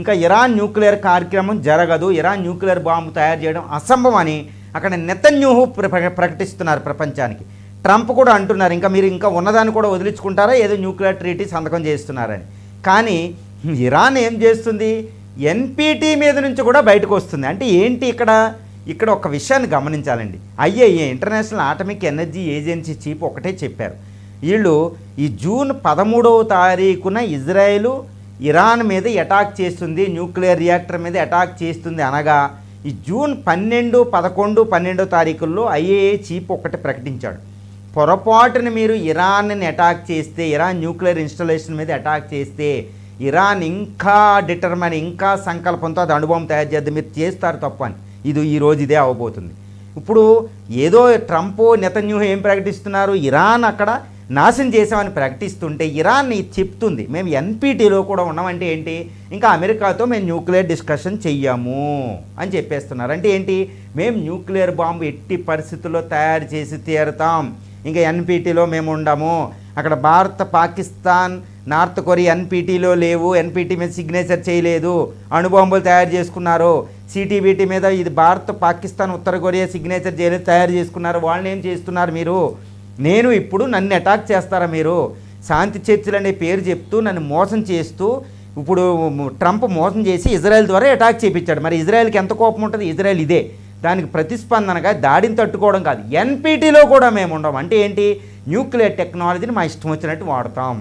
ఇంకా ఇరాన్ న్యూక్లియర్ కార్యక్రమం జరగదు, ఇరాన్ న్యూక్లియర్ బాంబు తయారు చేయడం అసంభవం అని అక్కడ నెతన్యాహు ప్రకటిస్తున్నారు ప్రపంచానికి. ట్రంప్ కూడా అంటున్నారు, మీరు ఇంకా ఉన్నదాన్ని కూడా వదిలించుకుంటారా, ఏదో న్యూక్లియర్ ట్రీటీ సంతకం చేస్తున్నారని. కానీ ఇరాన్ ఏం చేస్తుంది? ఎన్పిటి మీద నుంచి కూడా బయటకు వస్తుంది. అంటే ఏంటి ఇక్కడ ఒక విషయాన్ని గమనించాలండి. IAEA, international atomic energy agency chief ఒకటే చెప్పారు. వీళ్ళు ఈ జూన్ 13వ తారీఖున ఇజ్రాయెల్ ఇరాన్ మీద అటాక్ చేస్తుంది, న్యూక్లియర్ రియాక్టర్ మీద అటాక్ చేస్తుంది అనగా, ఈ జూన్ 12, 11, 12వ తారీఖుల్లో ఐఏఏ చీఫ్ ఒకటి ప్రకటించాడు. పొరపాటున మీరు ఇరాన్ని అటాక్ చేస్తే, ఇరాన్ న్యూక్లియర్ ఇన్స్టాలేషన్ మీద అటాక్ చేస్తే, ఇరాన్ ఇంకా ఇంకా సంకల్పంతో అది అణుబాంబు తయారు చేద్దాం, మీరు చేస్తారు తప్పు అని. ఈరోజు ఇదే అవబోతుంది. ఇప్పుడు ఏదో ట్రంప్, నెతన్యాహు ఏం ప్రకటిస్తున్నారు? ఇరాన్ అక్కడ నాశనం చేసామని ప్రకటిస్తుంటే ఇరాన్ చెప్తుంది మేము ఎన్పిటిలో కూడా ఉన్నామంటే ఏంటి, ఇంకా అమెరికాతో మేము న్యూక్లియర్ డిస్కషన్ చెయ్యము అని చెప్పేస్తున్నారు. అంటే ఏంటి, మేము న్యూక్లియర్ బాంబు ఎట్టి పరిస్థితుల్లో తయారు చేసి తీరుతాం, ఇంకా ఎన్పిటిలో మేము ఉండము. అక్కడ భారత్, పాకిస్తాన్, నార్త్ కొరియా ఎన్పిటిలో లేవు, ఎన్పిటి మీద సిగ్నేచర్ చేయలేదు, అణుబాంబులు తయారు చేసుకున్నారు. సిటీబీటీ మీద ఇది భారత్, పాకిస్తాన్, ఉత్తర కొరియా సిగ్నేచర్ చేయలేదు, తయారు చేసుకున్నారు. వాళ్ళని ఏం చేస్తున్నారు మీరు? ఇప్పుడు నన్ను అటాక్ చేస్తారా మీరు? శాంతి చర్చలు అనే పేరు చెప్తూ నన్ను మోసం చేస్తూ, ఇప్పుడు ట్రంప్ మోసం చేసి ఇజ్రాయెల్ ద్వారా అటాక్ చేయించాడు. మరి ఇజ్రాయెల్కి ఎంత కోపం ఉంటుంది? ఇజ్రాయెల్ ఇదే దానికి ప్రతిస్పందనగా దాడిని తట్టుకోవడం కాదు, ఎన్పిటిలో కూడా మేము ఉండం. అంటే ఏంటి, న్యూక్లియర్ టెక్నాలజీని మా ఇష్టం వచ్చినట్టు వాడతాం,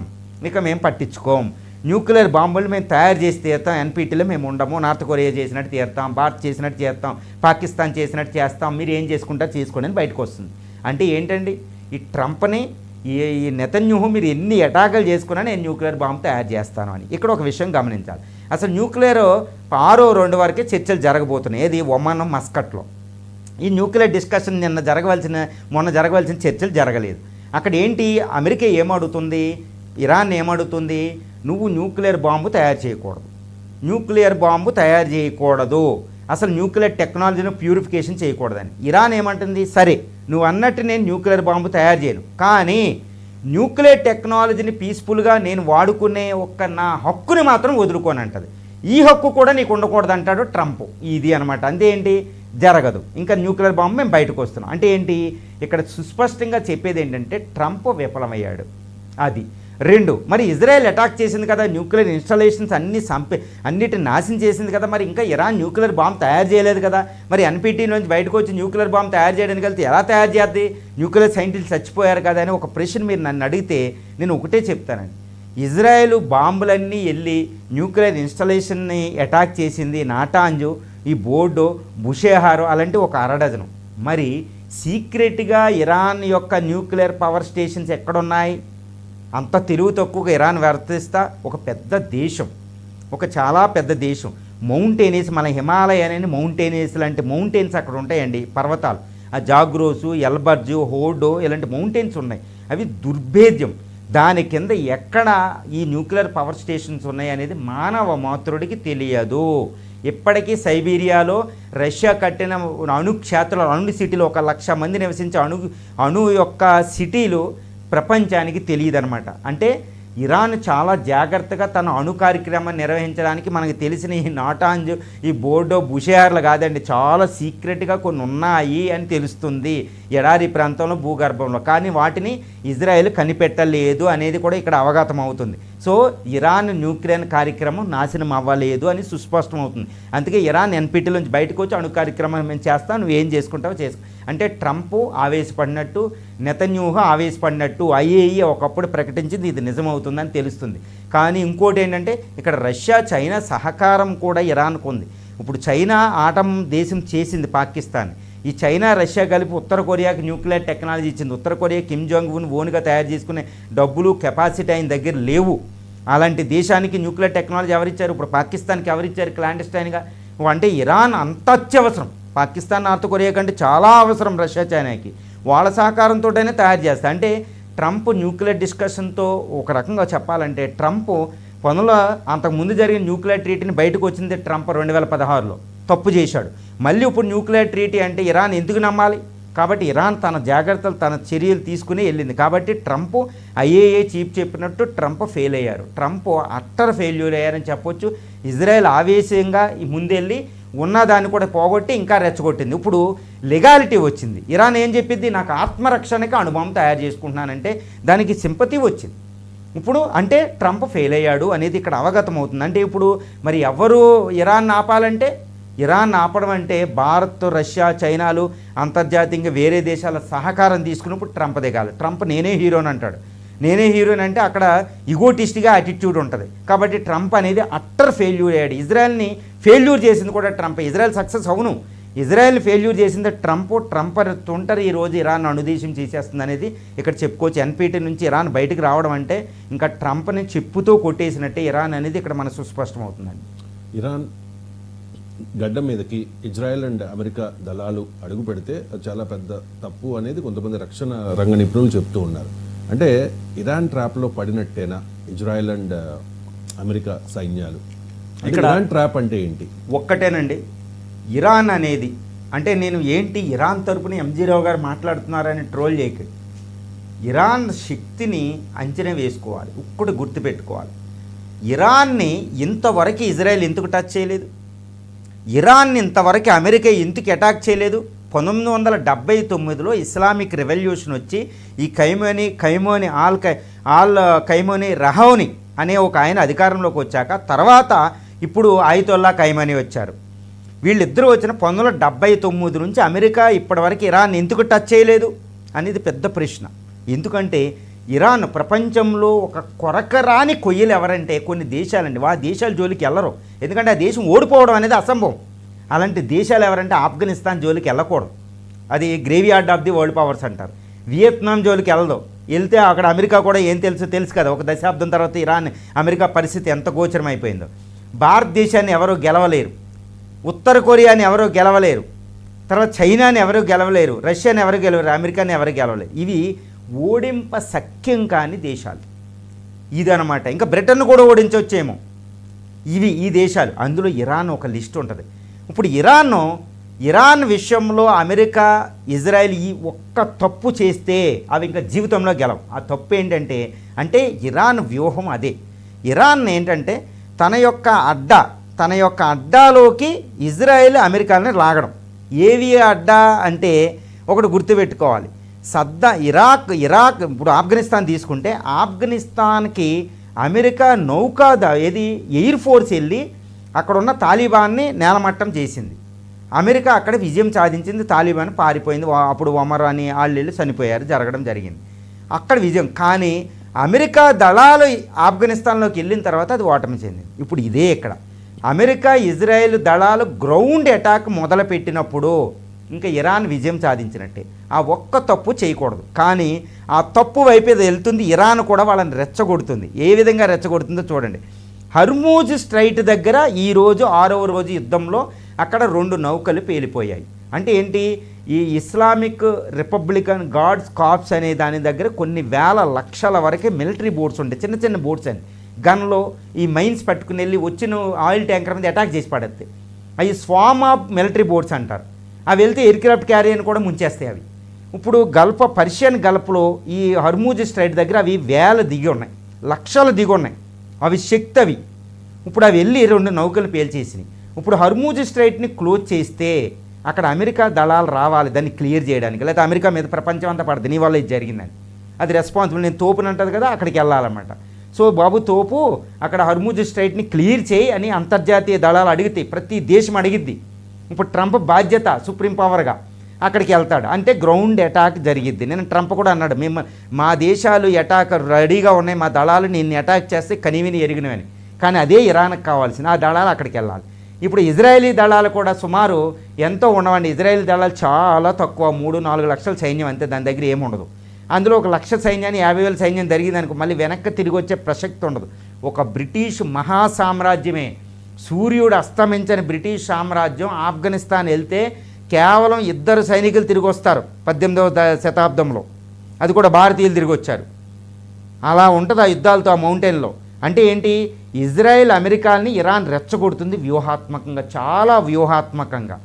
ఇక మేము పట్టించుకోం. న్యూక్లియర్ బాంబులు మేము తయారు చేసి తీరుతాం, ఎన్పిటిలో మేము ఉండము. నార్త్ కొరియా చేసినట్టు తీరుతాం, భారత్ చేసినట్టు చేస్తాం, పాకిస్తాన్ చేసినట్టు చేస్తాం, మీరు ఏం చేసుకుంటారు చేసుకోండి అని బయటకు వస్తుంది. అంటే ఏంటండి, ఈ ట్రంప్ని, ఈ నెతన్యాహు మీరు ఎన్ని అటాకులు చేసుకున్నా నేను న్యూక్లియర్ బాంబు తయారు చేస్తాను అని. ఇక్కడ ఒక విషయం గమనించాలి. అసలు న్యూక్లియర్ 6/2 వరకే చర్చలు జరగబోతున్నాయి. ఏది, ఒమన్, మస్కట్లో. ఈ న్యూక్లియర్ డిస్కషన్ మొన్న జరగవలసిన చర్చలు జరగలేదు. అక్కడ ఏంటి, అమెరికా ఏమడుగుతుంది, ఇరాన్ ఏమడుగుతుంది, నువ్వు న్యూక్లియర్ బాంబు తయారు చేయకూడదు, అసలు న్యూక్లియర్ టెక్నాలజీని ప్యూరిఫికేషన్ చేయకూడదని. ఇరాన్ ఏమంటుంది, సరే నువ్వు అన్నట్టు నేను న్యూక్లియర్ బాంబు తయారు చేయను, కానీ న్యూక్లియర్ టెక్నాలజీని పీస్ఫుల్గా నేను వాడుకునే నా హక్కుని మాత్రం వదులుకోనంటది. ఈ హక్కు కూడా నీకు ఉండకూడదు అంటాడు ట్రంప్. ఇది అనమాట. అంతే ఏంటి, జరగదు, ఇంకా న్యూక్లియర్ బాంబు మేము బయటకు వస్తున్నాం. అంటే ఏంటి, ఇక్కడ సుస్పష్టంగా చెప్పేది ఏంటంటే ట్రంప్ విఫలమయ్యాడు. అది 2. మరి ఇజ్రాయెల్ అటాక్ చేసింది కదా, న్యూక్లియర్ ఇన్స్టాలేషన్స్ అన్నిటిని నాశనం చేసింది కదా, మరి ఇంకా ఇరాన్ న్యూక్లియర్ బాంబు తయారు చేయలేదు కదా. మరి ఎన్పిటి నుంచి బయటకు వచ్చి న్యూక్లియర్ బాంబు తయారు చేయడానికి వెళ్తే ఎలా తయారు చేద్ది? న్యూక్లియర్ సైంటిస్టులు చచ్చిపోయారు కదా అని ఒక ప్రశ్న మీరు నన్ను అడిగితే నేను ఒకటే చెప్తానండి. ఇజ్రాయెల్ బాంబులన్నీ వెళ్ళి న్యూక్లియర్ ఇన్స్టాలేషన్ని అటాక్ చేసింది, నాటాంజు, ఈ బోర్డో, బుషేహారో అలాంటి ఒక 6 మరి సీక్రెట్గా ఇరాన్ యొక్క న్యూక్లియర్ పవర్ స్టేషన్స్ ఎక్కడున్నాయి? అంత తెలివి తక్కువగా ఇరాన్ వర్తిస్తా ఒక పెద్ద దేశం, ఒక చాలా పెద్ద దేశం, మౌంటైనీస్, మన హిమాలయ అనే మౌంటైనీస్ లాంటి మౌంటైన్స్ అక్కడ ఉంటాయండి, పర్వతాలు. ఆ జాగ్రోసు, ఎల్బర్జు, హోర్డో ఇలాంటి మౌంటైన్స్ ఉన్నాయి. అవి దుర్భేద్యం. దాని కింద ఎక్కడ ఈ న్యూక్లియర్ పవర్ స్టేషన్స్ ఉన్నాయి అనేది మానవ మాతృడికి తెలియదు. ఇప్పటికీ సైబీరియాలో రష్యా కట్టిన అణు సిటీలో 1,00,000 మంది నివసించే అణు యొక్క సిటీలు ప్రపంచానికి తెలియదనమాట. అంటే ఇరాన్ చాలా జాగ్రత్తగా తన అణు కార్యక్రమాన్ని నిర్వహించడానికి మనకు తెలిసిన ఈ నాటాంజ్, ఈ బోర్డో బుషేర్లు కాదండి, చాలా సీక్రెట్గా కొన్ని ఉన్నాయి అని తెలుస్తుంది ఎడారి ప్రాంతంలో, భూగర్భంలో. కానీ వాటిని ఇజ్రాయెల్ కనిపెట్టలేదు అనేది కూడా ఇక్కడ అవగతం అవుతుంది. సో ఇరాన్ న్యూక్లియర్ కార్యక్రమం నాశనం అవ్వలేదు అని సుస్పష్టం అవుతుంది. అందుకే ఇరాన్ ఎన్పిటిలోంచి బయటకు వచ్చి అణు కార్యక్రమం మేము చేస్తాం, నువ్వు ఏం చేసుకుంటావో చేసుకో అంటే ట్రంప్ ఆవేశపడినట్టు, నెతన్యాహు ఆవేశపడినట్టు ఐఏఈ ఒకప్పుడు ప్రకటించింది, ఇది నిజమవుతుందని తెలుస్తుంది. కానీ ఇంకోటి ఏంటంటే ఇక్కడ రష్యా చైనా సహకారం కూడా ఇరాన్కు ఉంది. ఇప్పుడు చైనా ఆటం దేశం చేసింది పాకిస్తాన్, ఈ చైనా రష్యా కలిపి ఉత్తర కొరియాకి న్యూక్లియర్ టెక్నాలజీ ఇచ్చింది. ఉత్తర కొరియా కిమ్ జాంగ్ ఉన్ ఓన్గా తయారు చేసుకునే డబ్బులు కెపాసిటీ ఆయన దగ్గర లేవు. అలాంటి దేశానికి న్యూక్లియర్ టెక్నాలజీ ఎవరిచ్చారు? ఇప్పుడు పాకిస్తాన్కి ఎవరిచ్చారు క్లాండెస్టైన్గా? అంటే ఇరాన్ అంత అత్యవసరం, పాకిస్తాన్ నార్త్ కొరియా కంటే చాలా అవసరం రష్యా చైనాకి. వాళ్ళ సహకారంతోనే తయారు చేస్తారు. అంటే ట్రంప్ న్యూక్లియర్ డిస్కషన్తో ఒక రకంగా చెప్పాలంటే ట్రంప్ అంతకుముందు జరిగిన న్యూక్లియర్ ట్రీటీని బయటకు వచ్చింది ట్రంప్ 2016లో తప్పు చేశాడు. మళ్ళీ ఇప్పుడు న్యూక్లియర్ ట్రీటీ అంటే ఇరాన్ ఎందుకు నమ్మాలి? కాబట్టి ఇరాన్ తన జాగ్రత్తలు, తన చర్యలు తీసుకుని వెళ్ళింది. కాబట్టి ట్రంప్ ఐఏఏ చీఫ్ చెప్పినట్టు ట్రంప్ ఫెయిల్ అయ్యారు. ట్రంప్ అట్టర్ ఫెయిల్యూర్ అయ్యారని చెప్పొచ్చు. ఇజ్రాయెల్ ఆవేశంగా ముందెళ్ళి ఉన్నదాన్ని కూడా పోగొట్టి ఇంకా రెచ్చగొట్టింది. ఇప్పుడు లెగాలిటీ వచ్చింది. ఇరాన్ ఏం చెప్పింది? నాకు ఆత్మరక్షణకి అణుబాంబు తయారు చేసుకుంటున్నానంటే దానికి సింపతి వచ్చింది. ఇప్పుడు అంటే ట్రంప్ ఫెయిల్ అయ్యాడు అనేది ఇక్కడ అవగతం అవుతుంది. అంటే ఇప్పుడు మరి ఎవరు ఇరాన్ ఆపాలంటే, ఇరాన్ ఆపడం అంటే భారత్, రష్యా, చైనాలు అంతర్జాతీయంగా వేరే దేశాల సహకారం తీసుకున్నప్పుడు ట్రంప్ దిగాలి. ట్రంప్ నేనే హీరోని అంటాడు. నేనే హీరోని అంటే అక్కడ ఇగోటిస్ట్గా యాటిట్యూడ్ ఉంటుంది. కాబట్టి ట్రంప్ అనేది అట్టర్ ఫెయిల్యూర్ అయ్యాడు. ఇజ్రాయెల్ని ఫెయిల్యూర్ చేసింది కూడా ట్రంప్. ఇజ్రాయెల్ సక్సెస్ అవును, ఇజ్రాయెల్ ఫెయిల్యూర్ చేసింది ట్రంప్. ట్రంప్ తుంటరి ఈరోజు ఇరాన్ అణుదేశం చేసేస్తుంది అనేది ఇక్కడ చెప్పుకోవచ్చు. ఎన్పిటి నుంచి ఇరాన్ బయటకు రావడం అంటే ఇంకా ట్రంప్ని చెప్పుతో కొట్టేసినట్టే ఇరాన్ అనేది ఇక్కడ మన సుస్పష్టం అవుతుందండి. ఇరాన్ గడ్డ మీదకి ఇజ్రాయెల్ అండ్ అమెరికా దళాలు అడుగు పెడితే అది చాలా పెద్ద తప్పు అనేది కొంతమంది రక్షణ రంగ నిపుణులు చెప్తూ ఉన్నారు. అంటే ఇరాన్ ట్రాప్లో పడినట్టేనా ఇజ్రాయెల్ అండ్ అమెరికా సైన్యాలు? ఇక్కడ ఇరాన్ ట్రాప్ అంటే ఏంటి? ఒక్కటేనండి, ఇరాన్ అనేది అంటే నేను ఏంటి ఇరాన్ తరపున ఎంజీ రావు గారు మాట్లాడుతున్నారని ట్రోల్ చేయకండి. ఇరాన్ శక్తిని అంచనా వేసుకోవాలి, ఒక్కటి గుర్తుపెట్టుకోవాలి. ఇరాన్ని ఇంతవరకు ఇజ్రాయెల్ ఎందుకు టచ్ చేయలేదు? ఇరాన్ని ఇంతవరకు అమెరికా ఎందుకు అటాక్ చేయలేదు? 1979లో ఇస్లామిక్ రెవల్యూషన్ వచ్చి ఈ ఖైమోని రహౌని అనే ఒక ఆయన అధికారంలోకి వచ్చాక తర్వాత ఇప్పుడు ఆయితొల్లా ఖైమనీ వచ్చారు. వీళ్ళిద్దరూ వచ్చిన 1979 నుంచి అమెరికా ఇప్పటివరకు ఇరాన్ ఎందుకు టచ్ చేయలేదు అనేది పెద్ద ప్రశ్న. ఎందుకంటే ఇరాన్ ప్రపంచంలో ఒక కొరకరాని కొయ్యలు ఎవరంటే కొన్ని దేశాలండి. ఆ దేశాల జోలికి వెళ్ళరు, ఎందుకంటే ఆ దేశం ఓడిపోవడం అనేది అసంభవం. అలాంటి దేశాలు ఎవరంటే ఆఫ్ఘనిస్తాన్ జోలికి వెళ్ళకూడదు, అది graveyard of the world powers అంటారు. వియత్నాం జోలికి వెళ్ళదు, వెళ్తే అక్కడ అమెరికా కూడా ఏం తెలుసు కదా, ఒక దశాబ్దం తర్వాత ఇరాన్ అమెరికా పరిస్థితి ఎంత గోచరం అయిపోయిందో. భారతదేశాన్ని ఎవరూ గెలవలేరు, ఉత్తర కొరియాని ఎవరూ గెలవలేరు, తర్వాత చైనాని ఎవరు గెలవలేరు, రష్యాని ఎవరు గెలవలేరు, అమెరికాని ఎవరు గెలవలేరు. ఇవి ఓడింప సఖ్యం కాని దేశాలు ఇదనమాట. ఇంకా బ్రిటన్ కూడా ఓడించవచ్చేమో. ఈ దేశాలు, అందులో ఇరాన్ ఒక లిస్ట్ ఉంటుంది. ఇప్పుడు ఇరాన్ విషయంలో అమెరికా, ఇజ్రాయెల్ ఈ ఒక్క తప్పు చేస్తే అవి ఇంకా జీవితంలో గెలవు. ఆ తప్పు ఏంటంటే ఇరాన్ వ్యూహం అదే. ఇరాన్ ఏంటంటే తన యొక్క అడ్డాలోకి ఇజ్రాయెల్ అమెరికాని లాగడం. ఏవి అడ్డా అంటే ఒకటి గుర్తుపెట్టుకోవాలి. ఇరాక్ ఇప్పుడు ఆఫ్ఘనిస్తాన్ తీసుకుంటే ఆఫ్ఘనిస్తాన్కి అమెరికా ఎయిర్ ఫోర్స్ వెళ్ళి అక్కడ ఉన్న తాలిబాన్ని నేలమట్టం చేసింది. అమెరికా అక్కడ విజయం సాధించింది, తాలిబాన్ పారిపోయింది. అప్పుడు ఒమర్ అని వాళ్ళు చనిపోయారు, జరగడం జరిగింది అక్కడ విజయం. కానీ అమెరికా దళాలు ఆఫ్ఘనిస్తాన్లోకి వెళ్ళిన తర్వాత అది ఓటమి చెందింది. ఇప్పుడు ఇదే ఇక్కడ అమెరికా, ఇజ్రాయెల్ దళాలు గ్రౌండ్ అటాక్ మొదలుపెట్టినప్పుడు ఇంకా ఇరాన్ విజయం సాధించినట్టే. ఆ ఒక్క తప్పు చేయకూడదు, కానీ ఆ తప్పు వైపు వెళ్తుంది. ఇరాన్ కూడా వాళ్ళని రెచ్చగొడుతుంది. ఏ విధంగా రెచ్చగొడుతుందో చూడండి. హర్మూజ్ స్ట్రైట్ దగ్గర ఈరోజు 6వ రోజు యుద్ధంలో అక్కడ 2 నౌకలు పేలిపోయాయి. అంటే ఏంటి? ఈ ఇస్లామిక్ రిపబ్లికన్ గార్డ్స్ కార్ప్స్ అనే దాని దగ్గర కొన్ని వేల లక్షల వరకే మిలిటరీ బోట్స్ ఉంటాయి, చిన్న చిన్న బోట్స్ అని. గన్లో ఈ మైన్స్ పట్టుకుని వెళ్ళి వచ్చిన ఆయిల్ ట్యాంకర్ మీద అటాక్ చేసి పడేస్తాయి. అవి స్వామ్ ఆఫ్ మిలిటరీ బోట్స్ అంటారు. అవి వెళ్తే ఎయిర్క్రాఫ్ట్ క్యారియర్ని కూడా ముంచేస్తాయి. అవి ఇప్పుడు పర్షియన్ గల్ఫ్లో ఈ హర్మూజ్ స్ట్రైట్ దగ్గర అవి వేల దిగి ఉన్నాయి, లక్షలు దిగి ఉన్నాయి, అవి శక్తి అవి. ఇప్పుడు అవి వెళ్ళి 2 నౌకలు పేల్చేసినాయి. ఇప్పుడు హర్మూజ్ స్ట్రైట్ని క్లోజ్ చేస్తే అక్కడ అమెరికా దళాలు రావాలి దాన్ని క్లియర్ చేయడానికి, లేకపోతే అమెరికా మీద ప్రపంచం అంతా పడుతుంది నీ వల్ల ఇది జరిగిందని. అది రెస్పాన్సిబుల్. నేను తోపుని అంటుంది కదా, అక్కడికి వెళ్ళాలన్నమాట. సో బాబు తోపు అక్కడ హర్మూజ్ స్ట్రైట్ని క్లియర్ చేయి అని అంతర్జాతీయ దళాలు అడిగితే ప్రతి దేశం అడిగిద్ది. ఇప్పుడు ట్రంప్ బాధ్యత సుప్రీం పవర్గా అక్కడికి వెళ్తాడు, అంటే గ్రౌండ్ అటాక్ జరిగిద్ది. నేను ట్రంప్ కూడా అన్నాడు, మా దేశాలు అటాక్ రెడీగా ఉన్నాయి, మా దళాలు నిన్ను అటాక్ చేస్తే కనివిని ఎరిగినవని. కానీ అదే ఇరాన్కి కావాల్సింది, ఆ దళాలు అక్కడికి వెళ్ళాలి. ఇప్పుడు ఇజ్రాయేలీ దళాలు కూడా సుమారు ఎంతో ఉండవండి. ఇజ్రాయేలీ దళాలు చాలా తక్కువ, 3-4 లక్షల సైన్యం అంతే, దాని దగ్గర ఏముండదు. అందులో 1 లక్ష సైన్యాన్ని 50,000 సైన్యం జరిగిందనుకో మళ్ళీ వెనక్కి తిరిగి వచ్చే ప్రసక్తి ఉండదు. ఒక బ్రిటిష్ మహాసామ్రాజ్యమే, సూర్యుడు అస్తమించని బ్రిటిష్ సామ్రాజ్యం ఆఫ్ఘనిస్తాన్ వెళ్తే కేవలం 2 సైనికులు తిరిగి వస్తారు 18వ శతాబ్దంలో, అది కూడా భారతీయులు తిరిగి వచ్చారు. అలా ఉంటుంది ఆ యుద్ధాలతో ఆ మౌంటైన్లో. అంటే ఏంటి, ఇజ్రాయెల్ అమెరికాని ఇరాన్ రెచ్చగొడుతుంది వ్యూహాత్మకంగా, చాలా వ్యూహాత్మకంగా.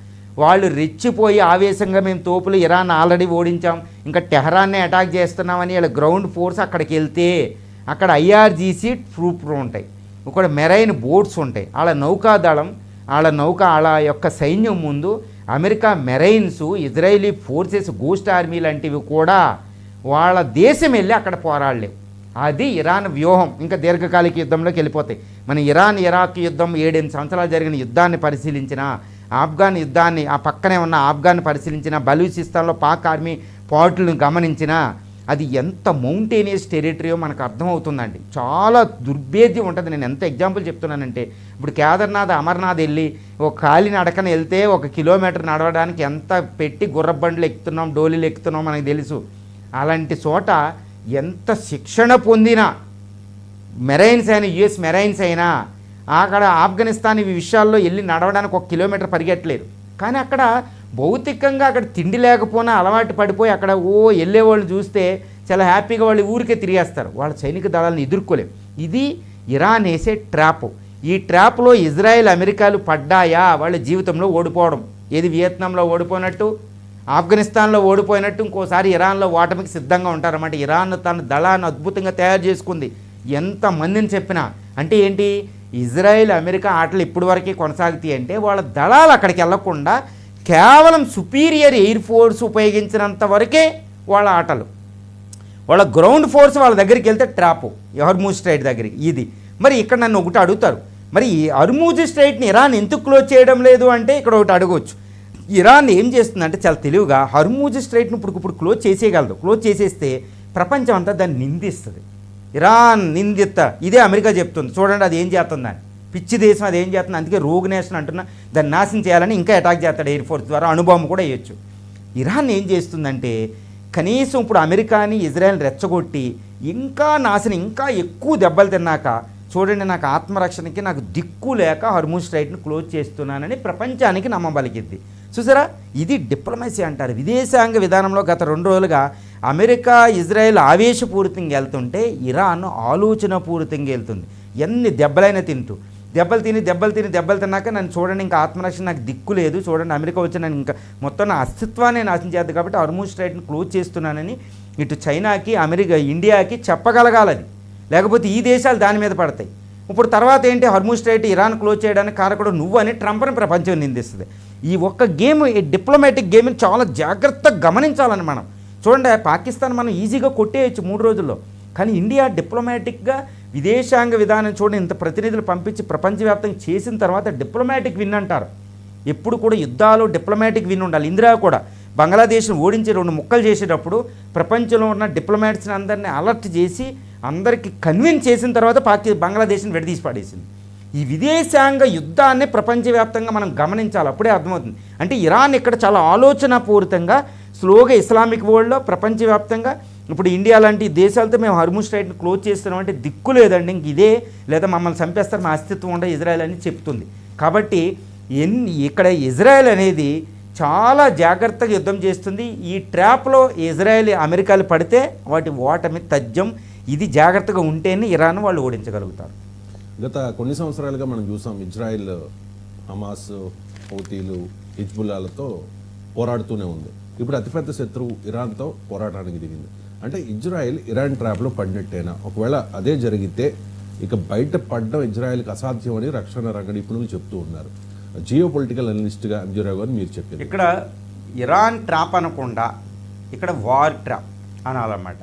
వాళ్ళు రెచ్చిపోయి ఆవేశంగా మేము తోపులు ఇరాన్ ఆల్రెడీ ఓడించాం, ఇంకా టెహరాన్నే అటాక్ చేస్తున్నామని వాళ్ళ గ్రౌండ్ ఫోర్స్ అక్కడికి వెళ్తే అక్కడ IRGC ట్రూప్లు ఉంటాయి, ఇక్కడ మెరైన్ బోట్స్ ఉంటాయి, వాళ్ళ నౌకాదళం వాళ్ళ యొక్క సైన్యం ముందు America marines, Israeli forces, ghost army లాంటివి కూడా వాళ్ళ దేశం వెళ్ళి అక్కడ పోరాడలేవు. అది ఇరాన్ వ్యూహం. ఇంకా దీర్ఘకాలిక యుద్ధంలోకి వెళ్ళిపోతాయి. మన ఇరాన్ ఇరాక్ యుద్ధం 7-8 సంవత్సరాలు జరిగిన యుద్ధాన్ని పరిశీలించిన, ఆఫ్ఘన్ యుద్ధాన్ని ఆ పక్కనే ఉన్న ఆఫ్ఘన్ పరిశీలించిన, బలూచిస్తాన్లో పాక్ ఆర్మీ పాటులను గమనించిన, అది ఎంత మౌంటేనియస్ టెరిటరీయో మనకు అర్థమవుతుందండి. చాలా దుర్భేద్యం ఉంటుంది. నేను ఎంత ఎగ్జాంపుల్ చెప్తున్నానంటే, ఇప్పుడు కేదార్నాథ్ అమర్నాథ్ వెళ్ళి ఒక కాలినడకన వెళ్తే 1 కిలోమీటర్ నడవడానికి ఎంత పెట్టి గుర్రబండ్లు ఎక్కుతున్నాం, డోలీలు ఎక్కుతున్నాం మనకు తెలుసు. అలాంటి చోట ఎంత శిక్షణ పొందిన మెరైన్స్ అయినా, US మెరైన్స్ అయినా అక్కడ ఆఫ్ఘనిస్తాన్ ఈ విషయాల్లో వెళ్ళి నడవడానికి 1 కిలోమీటర్ పరిగెట్టలేరు. కానీ అక్కడ భౌతికంగా అక్కడ తిండి లేకపోయినా అలవాటు పడిపోయి అక్కడ వెళ్ళేవాళ్ళు చూస్తే చాలా హ్యాపీగా వాళ్ళు ఊరికే తిరిగేస్తారు, వాళ్ళ సైనిక దళాలను ఎదుర్కోలేవు. ఇది ఇరాన్ వేసే ట్రాప్. ఈ ట్రాప్లో ఇజ్రాయెల్ అమెరికాలు పడ్డాయా వాళ్ళ జీవితంలో ఓడిపోవడం. ఏది వియత్నాంలో ఓడిపోయినట్టు, ఆఫ్ఘనిస్తాన్లో ఓడిపోయినట్టు ఇంకోసారి ఇరాన్లో ఓటమికి సిద్ధంగా ఉంటారన్నమాట. ఇరాన్ తన దళాన్ని అద్భుతంగా తయారు చేసుకుంది, ఎంతమందిని చెప్పినా. అంటే ఏంటి, ఇజ్రాయెల్ అమెరికా ఆటలు ఇప్పటి వరకే కొనసాగుతాయి అంటే వాళ్ళ దళాలు అక్కడికి వెళ్లకుండా కేవలం సుపీరియర్ ఎయిర్ ఫోర్స్ ఉపయోగించినంత వరకే వాళ్ళ ఆటలు. వాళ్ళ గ్రౌండ్ ఫోర్స్ వాళ్ళ దగ్గరికి వెళ్తే ట్రాప్, హర్మూజ్ స్ట్రైట్ దగ్గరికి. ఇది మరి ఇక్కడ నన్ను ఒకటి అడుగుతారు, మరి ఈ హర్మూజ్ స్ట్రైట్ని ఇరాన్ ఎందుకు క్లోజ్ చేయడం లేదు అంటే ఇక్కడ ఒకటి అడగవచ్చు. ఇరాన్ ఏం చేస్తుందంటే చాలా తెలివిగా హర్మూజ్ స్ట్రైట్ను ఇప్పుడు క్లోజ్ చేసేయగలదు. క్లోజ్ చేసేస్తే ప్రపంచం అంతా దాన్ని నిందిస్తుంది. ఇరాన్ నిందిత, ఇదే అమెరికా చెప్తుంది. చూడండి అది ఏం చేస్తుందని, పిచ్చి దేశం అది ఏం చేస్తుంది. అందుకే రోగ్ నేషన్ అంటున్నా, దాన్ని నాశనం చేయాలని ఇంకా అటాక్ చేస్తాడు ఎయిర్ ఫోర్స్ ద్వారా, అణుబాంబు కూడా వేయచ్చు. ఇరాన్ ఏం చేస్తుందంటే కనీసం ఇప్పుడు అమెరికాని ఇజ్రాయెల్ రెచ్చగొట్టి ఇంకా నాశనం, ఇంకా ఎక్కువ దెబ్బలు తిన్నాక చూడండి నాకు ఆత్మరక్షణకి నాకు దిక్కు లేక హర్మూజ్ స్ట్రైట్ను క్లోజ్ చేస్తున్నానని ప్రపంచానికి నమ్మబలికింది. చూసారా, ఇది డిప్లొమసీ అంటారు. విదేశాంగ విధానంలో గత 2 రోజులుగా అమెరికా ఇజ్రాయెల్ ఆవేశపూరితంగా వెళ్తుంటే ఇరాన్ ఆలోచనపూరితంగా వెళ్తుంది. ఎన్ని దెబ్బలైనా తింటూ, దెబ్బలు తిన్నాక నన్ను చూడండి ఇంకా ఆత్మరక్షణ నాకు దిక్కు లేదు, చూడండి అమెరికా వచ్చి నన్ను ఇంకా మొత్తం నా అస్తిత్వాన్ని నాశనం చేద్దు కాబట్టి హర్మూజ్ స్ట్రైట్ని క్లోజ్ చేస్తున్నానని ఇటు చైనాకి, అమెరికా, ఇండియాకి చెప్పగలగాలది. లేకపోతే ఈ దేశాలు దాని మీద పడతాయి. ఇప్పుడు తర్వాత ఏంటి, హర్మూజ్ స్ట్రైట్ ఇరాన్ క్లోజ్ చేయడానికి కారకుడు నువ్వు అని ట్రంప్ని ప్రపంచం నిందిస్తుంది. ఈ ఒక్క గేమ్, ఈ డిప్లొమాటిక్ గేమ్ని చాలా జాగ్రత్తగా గమనించాలని మనం. చూడండి పాకిస్తాన్ మనం ఈజీగా కొట్టేయచ్చు 3 రోజుల్లో, కానీ ఇండియా డిప్లొమాటిక్గా విదేశాంగ విధానం చూడండి ఇంత ప్రతినిధులు పంపించి ప్రపంచవ్యాప్తంగా చేసిన తర్వాత డిప్లొమాటిక్ విన్ అంటారు. ఎప్పుడు కూడా యుద్ధాలు డిప్లొమాటిక్ విన్ ఉండాలి. ఇందిరా కూడా బంగ్లాదేశ్ను ఓడించి 2 ముక్కలు చేసేటప్పుడు ప్రపంచంలో ఉన్న డిప్లొమాట్స్ని అందరినీ అలర్ట్ చేసి అందరికీ కన్విన్స్ చేసిన తర్వాత బంగ్లాదేశ్ని విడదీసి పడేసింది. ఈ విదేశాంగ యుద్ధాన్ని ప్రపంచవ్యాప్తంగా మనం గమనించాలి, అప్పుడే అర్థమవుతుంది. అంటే ఇరాన్ ఇక్కడ చాలా ఆలోచనాపూరితంగా స్లోగా ఇస్లామిక్ వరల్డ్లో ప్రపంచవ్యాప్తంగా ఇప్పుడు ఇండియా లాంటి దేశాలతో మేము హర్మూజ్ స్ట్రైట్ని క్లోజ్ చేస్తున్నాం అంటే దిక్కు లేదండి, ఇంక ఇదే లేదా మమ్మల్ని చంపేస్తారు, మా అస్తిత్వం ఉండదు ఇజ్రాయెల్ అని చెప్తుంది. కాబట్టి ఇక్కడ ఇజ్రాయెల్ అనేది చాలా జాగ్రత్తగా యుద్ధం చేస్తుంది. ఈ ట్రాప్లో ఇజ్రాయెల్ అమెరికాలు పడితే వాటి ఓటమి తథ్యం. ఇది జాగ్రత్తగా ఉంటేనే ఇరాన్ వాళ్ళు ఓడించగలుగుతారు. గత కొన్ని సంవత్సరాలుగా మనం చూసాం ఇజ్రాయెల్ హమాస్, హౌతీలు, హిజ్బుల్లాలతో పోరాడుతూనే ఉంది. ఇప్పుడు అతిపెద్ద శత్రువు ఇరాన్తో పోరాటానికి దిగింది. అంటే ఇజ్రాయెల్ ఇరాన్ ట్రాప్లో పడినట్టేనా? ఒకవేళ అదే జరిగితే ఇక బయట పడడం ఇజ్రాయెల్కి అసాధ్యం అని రక్షణ రంగ నిపుణులు చెప్తూ ఉన్నారు. జియో పొలిటికల్ అనలిస్ట్గా ఎంజీరావు గారు మీరు చెప్పారు. ఇక్కడ ఇరాన్ ట్రాప్ అనకుండా ఇక్కడ వార్ ట్రాప్ అనాలన్నమాట.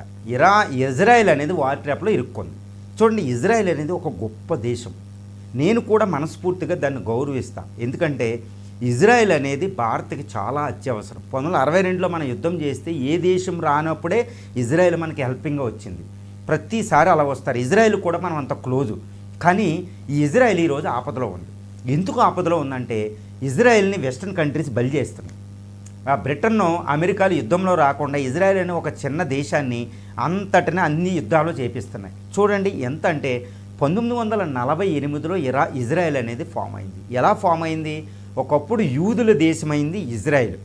ఇజ్రాయెల్ అనేది వార్ ట్రాప్లో ఇరుక్కుంది. చూడండి, ఇజ్రాయెల్ అనేది ఒక గొప్ప దేశం. నేను కూడా మనస్ఫూర్తిగా దాన్ని గౌరవిస్తాను. ఎందుకంటే ఇజ్రాయెల్ అనేది భారత్కి చాలా అత్యవసరం. 1962లో మనం యుద్ధం చేస్తే ఏ దేశం రానప్పుడే ఇజ్రాయెల్ మనకి హెల్పింగ్గా వచ్చింది. ప్రతిసారి అలా వస్తారు. ఇజ్రాయెల్ కూడా మనం అంత క్లోజు. కానీ ఈ ఇజ్రాయెల్ ఈరోజు ఆపదలో ఉంది. ఎందుకు ఆపదలో ఉందంటే ఇజ్రాయెల్ని వెస్ట్రన్ కంట్రీస్ బలి చేస్తున్నాయి. బ్రిటన్ను అమెరికాలు యుద్ధంలో రాకుండా ఇజ్రాయెల్ అనే ఒక చిన్న దేశాన్ని అంతటిని అన్ని యుద్ధాలు చేపిస్తున్నాయి. చూడండి ఎంత అంటే 1948లో ఇజ్రాయెల్ అనేది ఫామ్ అయింది. ఎలా ఫామ్ అయింది? ఒకప్పుడు యూదుల దేశమైంది ఇజ్రాయెల్.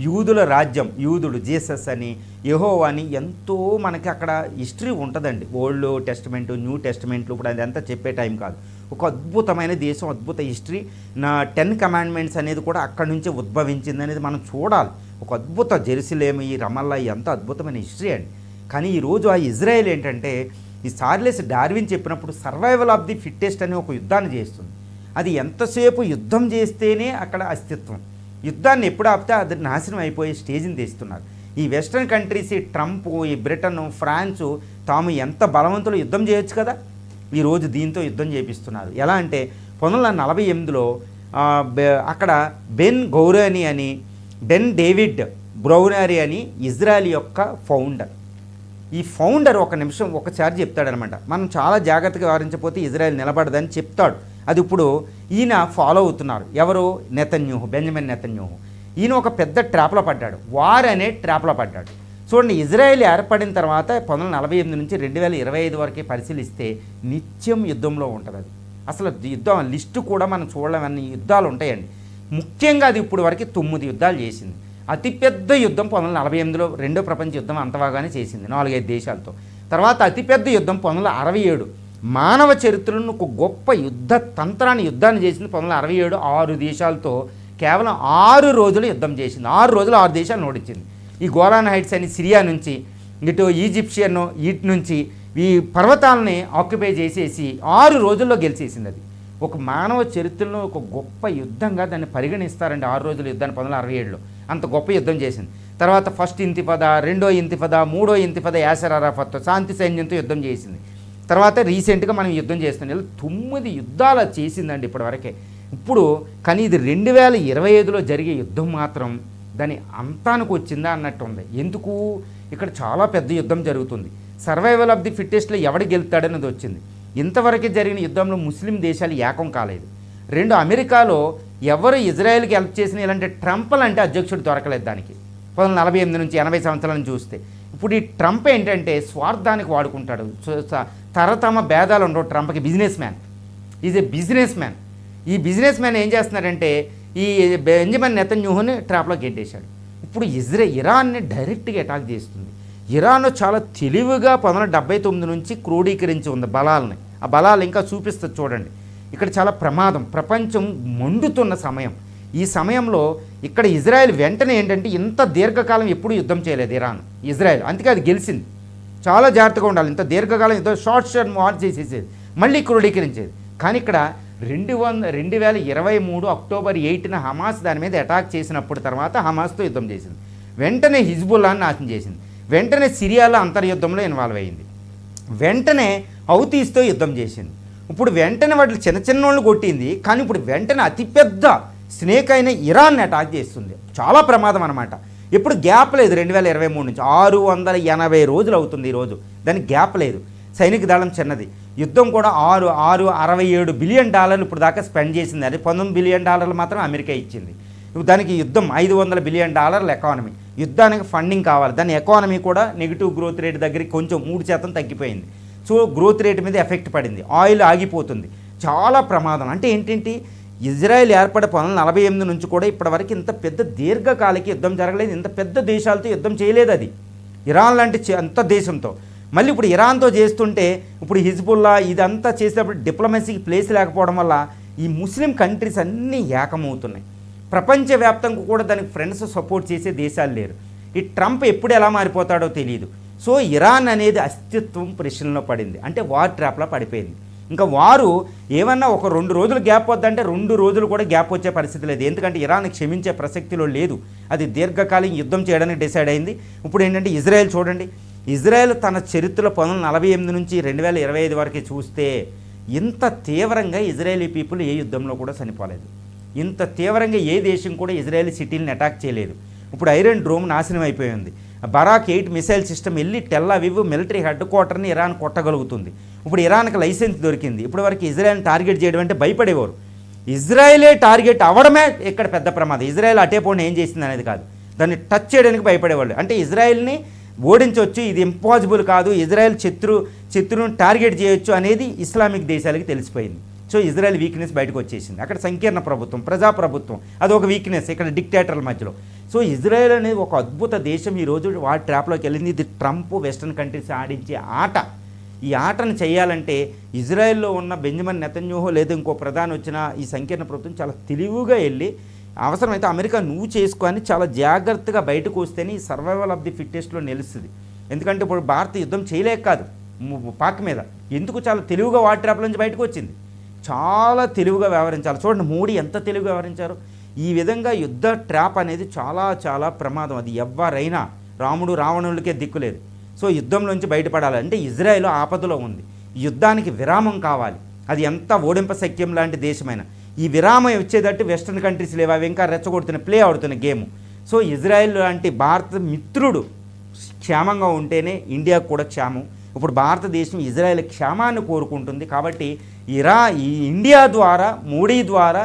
యూదుల రాజ్యం, యూదుడు, జీసస్ అని, యెహోవా అని ఎంతో మనకి అక్కడ హిస్టరీ ఉంటుందండి. ఓల్డ్ టెస్టమెంటు, న్యూ టెస్టమెంట్లు. ఇప్పుడు అదంతా చెప్పే టైం కాదు. ఒక అద్భుతమైన దేశం, అద్భుత హిస్టరీ. 10 కమాండ్మెంట్స్ అనేది కూడా అక్కడి నుంచే ఉద్భవించింది అనేది మనం చూడాలి. ఒక అద్భుత జెరూసలేము, ఈ రమల్లా, ఎంత అద్భుతమైన హిస్టరీ అండి. కానీ ఈరోజు ఆ ఇజ్రాయెల్ ఏంటంటే ఈ చార్లెస్ డార్విన్ చెప్పినప్పుడు సర్వైవల్ ఆఫ్ ది ఫిట్టెస్ట్ అనే ఒక యుద్ధాన్ని చేస్తుంది. అది ఎంతసేపు యుద్ధం చేస్తేనే అక్కడ అస్తిత్వం. యుద్ధాన్ని ఎప్పుడు ఆపితే అది నాశనం అయిపోయే స్టేజ్ని తెస్తున్నారు. ఈ వెస్ట్రన్ కంట్రీస్, ఈ ట్రంప్, ఈ బ్రిటన్, ఫ్రాన్సు తాము ఎంత బలవంతులు యుద్ధం చేయొచ్చు కదా, ఈరోజు దీంతో యుద్ధం చేపిస్తున్నారు. ఎలా అంటే 1948లో అక్కడ బెన్ గౌరాని అని, బెన్ డేవిడ్ బ్రౌనరీ అని ఇజ్రాయెల్ యొక్క ఫౌండర్. ఈ ఫౌండర్ ఒక నిమిషం ఒకసారి చెప్తాడనమాట. మనం చాలా జాగ్రత్తగా వ్యవహరించకపోతే ఇజ్రాయెల్ నిలబడదని చెప్తాడు. అది ఇప్పుడు ఈయన ఫాలో అవుతున్నారు. ఎవరు? Netanyahu, Benjamin Netanyahu. ఈయన ఒక పెద్ద ట్రాప్లో పడ్డాడు, వార్ అనే ట్రాప్లో పడ్డాడు. చూడండి, ఇజ్రాయెల్ ఏర్పడిన తర్వాత 1948 నుంచి 2025 వరకు పరిశీలిస్తే నిత్యం యుద్ధంలో ఉంటుంది. అది అసలు యుద్ధం లిస్టు కూడా మనం చూడలేమన్ని యుద్ధాలు ఉంటాయండి. ముఖ్యంగా అది ఇప్పుడు వరకు 9 యుద్ధాలు చేసింది. అతిపెద్ద యుద్ధం 1948లో రెండో ప్రపంచ యుద్ధం అంతవాగానే చేసింది 4-5 దేశాలతో. తర్వాత అతిపెద్ద యుద్ధం 1967 మానవ చరిత్రలో ఒక గొప్ప యుద్ధాన్ని చేసింది 1967 6 దేశాలతో కేవలం 6 రోజులు యుద్ధం చేసింది. 6 రోజులు 6 దేశాలు ఓడించింది. ఈ గోలాన్ హైట్స్ అని సిరియా నుంచి, ఇటు ఈజిప్షియన్ ఇటు నుంచి ఈ పర్వతాలని ఆక్యుపై చేసేసి 6 రోజుల్లో గెలిచేసింది. అది ఒక మానవ చరిత్రలో ఒక గొప్ప యుద్ధంగా దాన్ని పరిగణిస్తారండి. 6 రోజుల యుద్ధాన్ని 1967లో అంత గొప్ప యుద్ధం చేసింది. తర్వాత ఫస్ట్ ఇంతిఫాదా, రెండో ఇంతిఫాదా, మూడో ఇంతిఫాదా యాసర్ అరాఫత్తో శాంతి సైన్యంతో యుద్ధం చేసింది. తర్వాత రీసెంట్గా మనం యుద్ధం చేస్తున్నాం. ఇలా 9 యుద్ధాలు చేసిందండి ఇప్పటివరకే. ఇప్పుడు కానీ ఇది 2025లో జరిగే యుద్ధం మాత్రం దాని అంతానికి వచ్చిందా అన్నట్టు ఉంది. ఎందుకు? ఇక్కడ చాలా పెద్ద యుద్ధం జరుగుతుంది. సర్వైవల్ ఆఫ్ ది ఫిట్టెస్ట్లో ఎవడు గెలుస్తాడనేది వచ్చింది. ఇంతవరకు జరిగిన యుద్ధంలో ముస్లిం దేశాలు ఏకం కాలేదు. 2 అమెరికాలో ఎవరు ఇజ్రాయెల్కి హెల్ప్ చేసిన ఇలాంటి ట్రంప్ లాంటి అధ్యక్షుడు దొరకలేదు దానికి. 1948 నుంచి 80 సంవత్సరాలను చూస్తే ఇప్పుడు ఈ ట్రంప్ ఏంటంటే స్వార్థానికి వాడుకుంటాడు. తరతమ భేదాలు ఉండవు ట్రంప్కి. Business man, is a business man. ఈ బిజినెస్ మ్యాన్ ఏం చేస్తున్నాడంటే ఈ బెంజమిన్ నెతన్యాహుని ట్రాప్లో గెట్టేశాడు. ఇప్పుడు ఇరాన్ని డైరెక్ట్గా అటాక్ చేస్తుంది. ఇరాన్ చాలా తెలివిగా 1979 నుంచి క్రోడీకరించి ఉంది బలాలని. ఆ బలాలు ఇంకా చూపిస్తుంది చూడండి. ఇక్కడ చాలా ప్రమాదం, ప్రపంచం మండుతున్న సమయం. ఈ సమయంలో ఇక్కడ ఇజ్రాయెల్ వెంటనే ఏంటంటే ఇంత దీర్ఘకాలం ఎప్పుడు యుద్ధం చేయలేదు ఇజ్రాయెల్, అందుకే అది గెలిచింది. చాలా జాగ్రత్తగా ఉండాలి. ఇంత దీర్ఘకాలం యుద్ధం షార్ట్ వార్ చేసేసేది, మళ్ళీ క్రోడీకరించేది. కానీ ఇక్కడ 2023 అక్టోబర్ 8న హమాస్ దాని మీద అటాక్ చేసినప్పుడు తర్వాత హమాస్తో యుద్ధం చేసింది. వెంటనే హిజ్బుల్లాని నాశనం చేసింది. వెంటనే సిరియాలో అంతర్యుద్ధంలో ఇన్వాల్వ్ అయ్యింది. వెంటనే హౌతీస్తో యుద్ధం చేసింది. ఇప్పుడు వెంటనే వాటిని చిన్న వాళ్ళు కొట్టింది. కానీ ఇప్పుడు వెంటనే అతిపెద్ద స్నేక్ అయిన ఇరాన్ని అటాక్ చేస్తుంది. చాలా ప్రమాదం అనమాట. ఇప్పుడు గ్యాప్ లేదు. 2023 నుంచి 680 రోజులు అవుతుంది ఈరోజు. దానికి గ్యాప్ లేదు. సైనిక దళం చిన్నది. యుద్ధం కూడా $67 బిలియన్ ఇప్పుడు దాకా స్పెండ్ చేసింది. అది $19 బిలియన్ మాత్రం అమెరికా ఇచ్చింది. దానికి యుద్ధం $500 బిలియన్ ఎకానమీ. యుద్ధానికి ఫండింగ్ కావాలి. దాని ఎకానమీ కూడా నెగిటివ్ గ్రోత్ రేట్ దగ్గరికి కొంచెం 3% తగ్గిపోయింది. సో గ్రోత్ రేట్ మీద ఎఫెక్ట్ పడింది. ఆయిల్ ఆగిపోతుంది. చాలా ప్రమాదం. అంటే ఏంటంటే ఇజ్రాయెల్ ఏర్పడే 1948 నుంచి కూడా ఇప్పటివరకు ఇంత పెద్ద దీర్ఘకాలిక యుద్ధం జరగలేదు. ఇంత పెద్ద దేశాలతో యుద్ధం చేయలేదు అది. ఇరాన్ లాంటి అంత దేశంతో మళ్ళీ ఇప్పుడు ఇరాన్తో చేస్తుంటే ఇప్పుడు హిజ్బుల్లా ఇదంతా చేసేటప్పుడు డిప్లొమసీకి ప్లేస్ లేకపోవడం వల్ల ఈ ముస్లిం కంట్రీస్ అన్నీ ఏకమవుతున్నాయి. ప్రపంచవ్యాప్తంగా కూడా దానికి ఫ్రెండ్స్ సపోర్ట్ చేసే దేశాలు లేరు. ఈ ట్రంప్ ఎప్పుడు ఎలా మారిపోతాడో తెలియదు. సో ఇరాన్ అనేది అస్తిత్వం ప్రశ్నలో పడింది, అంటే వార్ ట్రాప్లో పడిపోయింది. ఇంకా వారు ఏమన్నా ఒక 2 రోజులు గ్యాప్ వద్దంటే 2 రోజులు కూడా గ్యాప్ వచ్చే పరిస్థితి లేదు, ఎందుకంటే ఇరాన్ క్షమించే ప్రసక్తిలో లేదు. అది దీర్ఘకాలిక యుద్ధం చేయడానికి డిసైడ్ అయింది. ఇప్పుడు ఏంటంటే ఇజ్రాయెల్ చూడండి, ఇజ్రాయెల్ తన చరిత్రలో 1948 నుంచి 2025 వరకు చూస్తే ఇంత తీవ్రంగా ఇజ్రాయేలీ పీపుల్ ఏ యుద్ధంలో కూడా చనిపోలేదు. ఇంత తీవ్రంగా ఏ దేశం కూడా ఇజ్రాయేలీ సిటీని అటాక్ చేయలేదు. ఇప్పుడు ఐరన్ డ్రోమ్ నాశనం అయిపోయింది. బరాక్ 8 మిసైల్ సిస్టమ్ వెళ్ళి టెల్ అవీవ్ మిలిటరీ హెడ్ క్వార్టర్ని ఇరాన్ కొట్టగలుగుతుంది. ఇప్పుడు ఇరాన్కి లైసెన్స్ దొరికింది. ఇప్పుడు వరకు ఇజ్రాయెల్ని టార్గెట్ చేయడం అంటే భయపడేవారు. ఇజ్రాయెలే టార్గెట్ అవ్వడమే ఇక్కడ పెద్ద ప్రమాదం. ఇజ్రాయెల్ అటే పోనీ ఏం చేసింది అనేది కాదు, దాన్ని టచ్ చేయడానికి భయపడేవాళ్ళు. అంటే ఇజ్రాయెల్ని ఓడించవచ్చు, ఇది ఇంపాసిబుల్ కాదు, ఇజ్రాయెల్ శత్రువును టార్గెట్ చేయొచ్చు అనేది ఇస్లామిక్ దేశాలకి తెలిసిపోయింది. సో ఇజ్రాయెల్ వీక్నెస్ బయటకు వచ్చేసింది. అక్కడ సంకీర్ణ ప్రభుత్వం, ప్రజాప్రభుత్వం, అదొక వీక్నెస్ ఇక్కడ డిక్టేటర్ల మధ్యలో. సో ఇజ్రాయెల్ అనేది ఒక అద్భుత దేశం ఈరోజు వాటి ట్రాప్లోకి వెళ్ళింది. ఇది ట్రంప్ వెస్టర్న్ కంట్రీస్ ఆడించే ఆట. ఈ ఆటను చేయాలంటే ఇజ్రాయెల్లో ఉన్న బెంజమిన్ నెతన్యాహు లేదా ఇంకో ప్రధాని వచ్చిన ఈ సంకీర్ణ ప్రభుత్వం చాలా తెలివిగా వెళ్ళి అవసరమైతే అమెరికా నువ్వు చేసుకొని చాలా జాగ్రత్తగా బయటకు వస్తేనే ఈ సర్వైవల్ ఆఫ్ ది ఫిట్టెస్ట్లో నిలుస్తుంది. ఎందుకంటే ఇప్పుడు భారత యుద్ధం చేయలేక కాదు పాక్ మీద, ఎందుకు చాలా తెలివిగా వాటి ట్రాప్ల నుంచి బయటకు వచ్చింది. చాలా తెలివిగా వ్యవహరించాలి. చూడండి మోడీ ఎంత తెలివిగా వ్యవహరించారు. ఈ విధంగా యుద్ధ ట్రాప్ అనేది చాలా చాలా ప్రమాదం. అది ఎవరైనా రాముడు రావణులకే దిక్కులేదు. సో యుద్ధంలోంచి బయటపడాలంటే ఇజ్రాయెల్ ఆపదలో ఉంది. యుద్ధానికి విరామం కావాలి. అది ఎంత ఓడింప సఖ్యం లాంటి దేశమైనా ఈ విరామం వచ్చేటట్టు వెస్ట్రన్ కంట్రీస్ లేవు, అవి ఇంకా రెచ్చగొడుతున్న ప్లే ఆడుతున్న గేమ్. సో ఇజ్రాయెల్ లాంటి భారత మిత్రుడు క్షేమంగా ఉంటేనే ఇండియాకు కూడా క్షేమం. ఇప్పుడు భారతదేశం ఇజ్రాయెల్ క్షేమాన్ని కోరుకుంటుంది. కాబట్టి ఈ ఇండియా ద్వారా మోడీ ద్వారా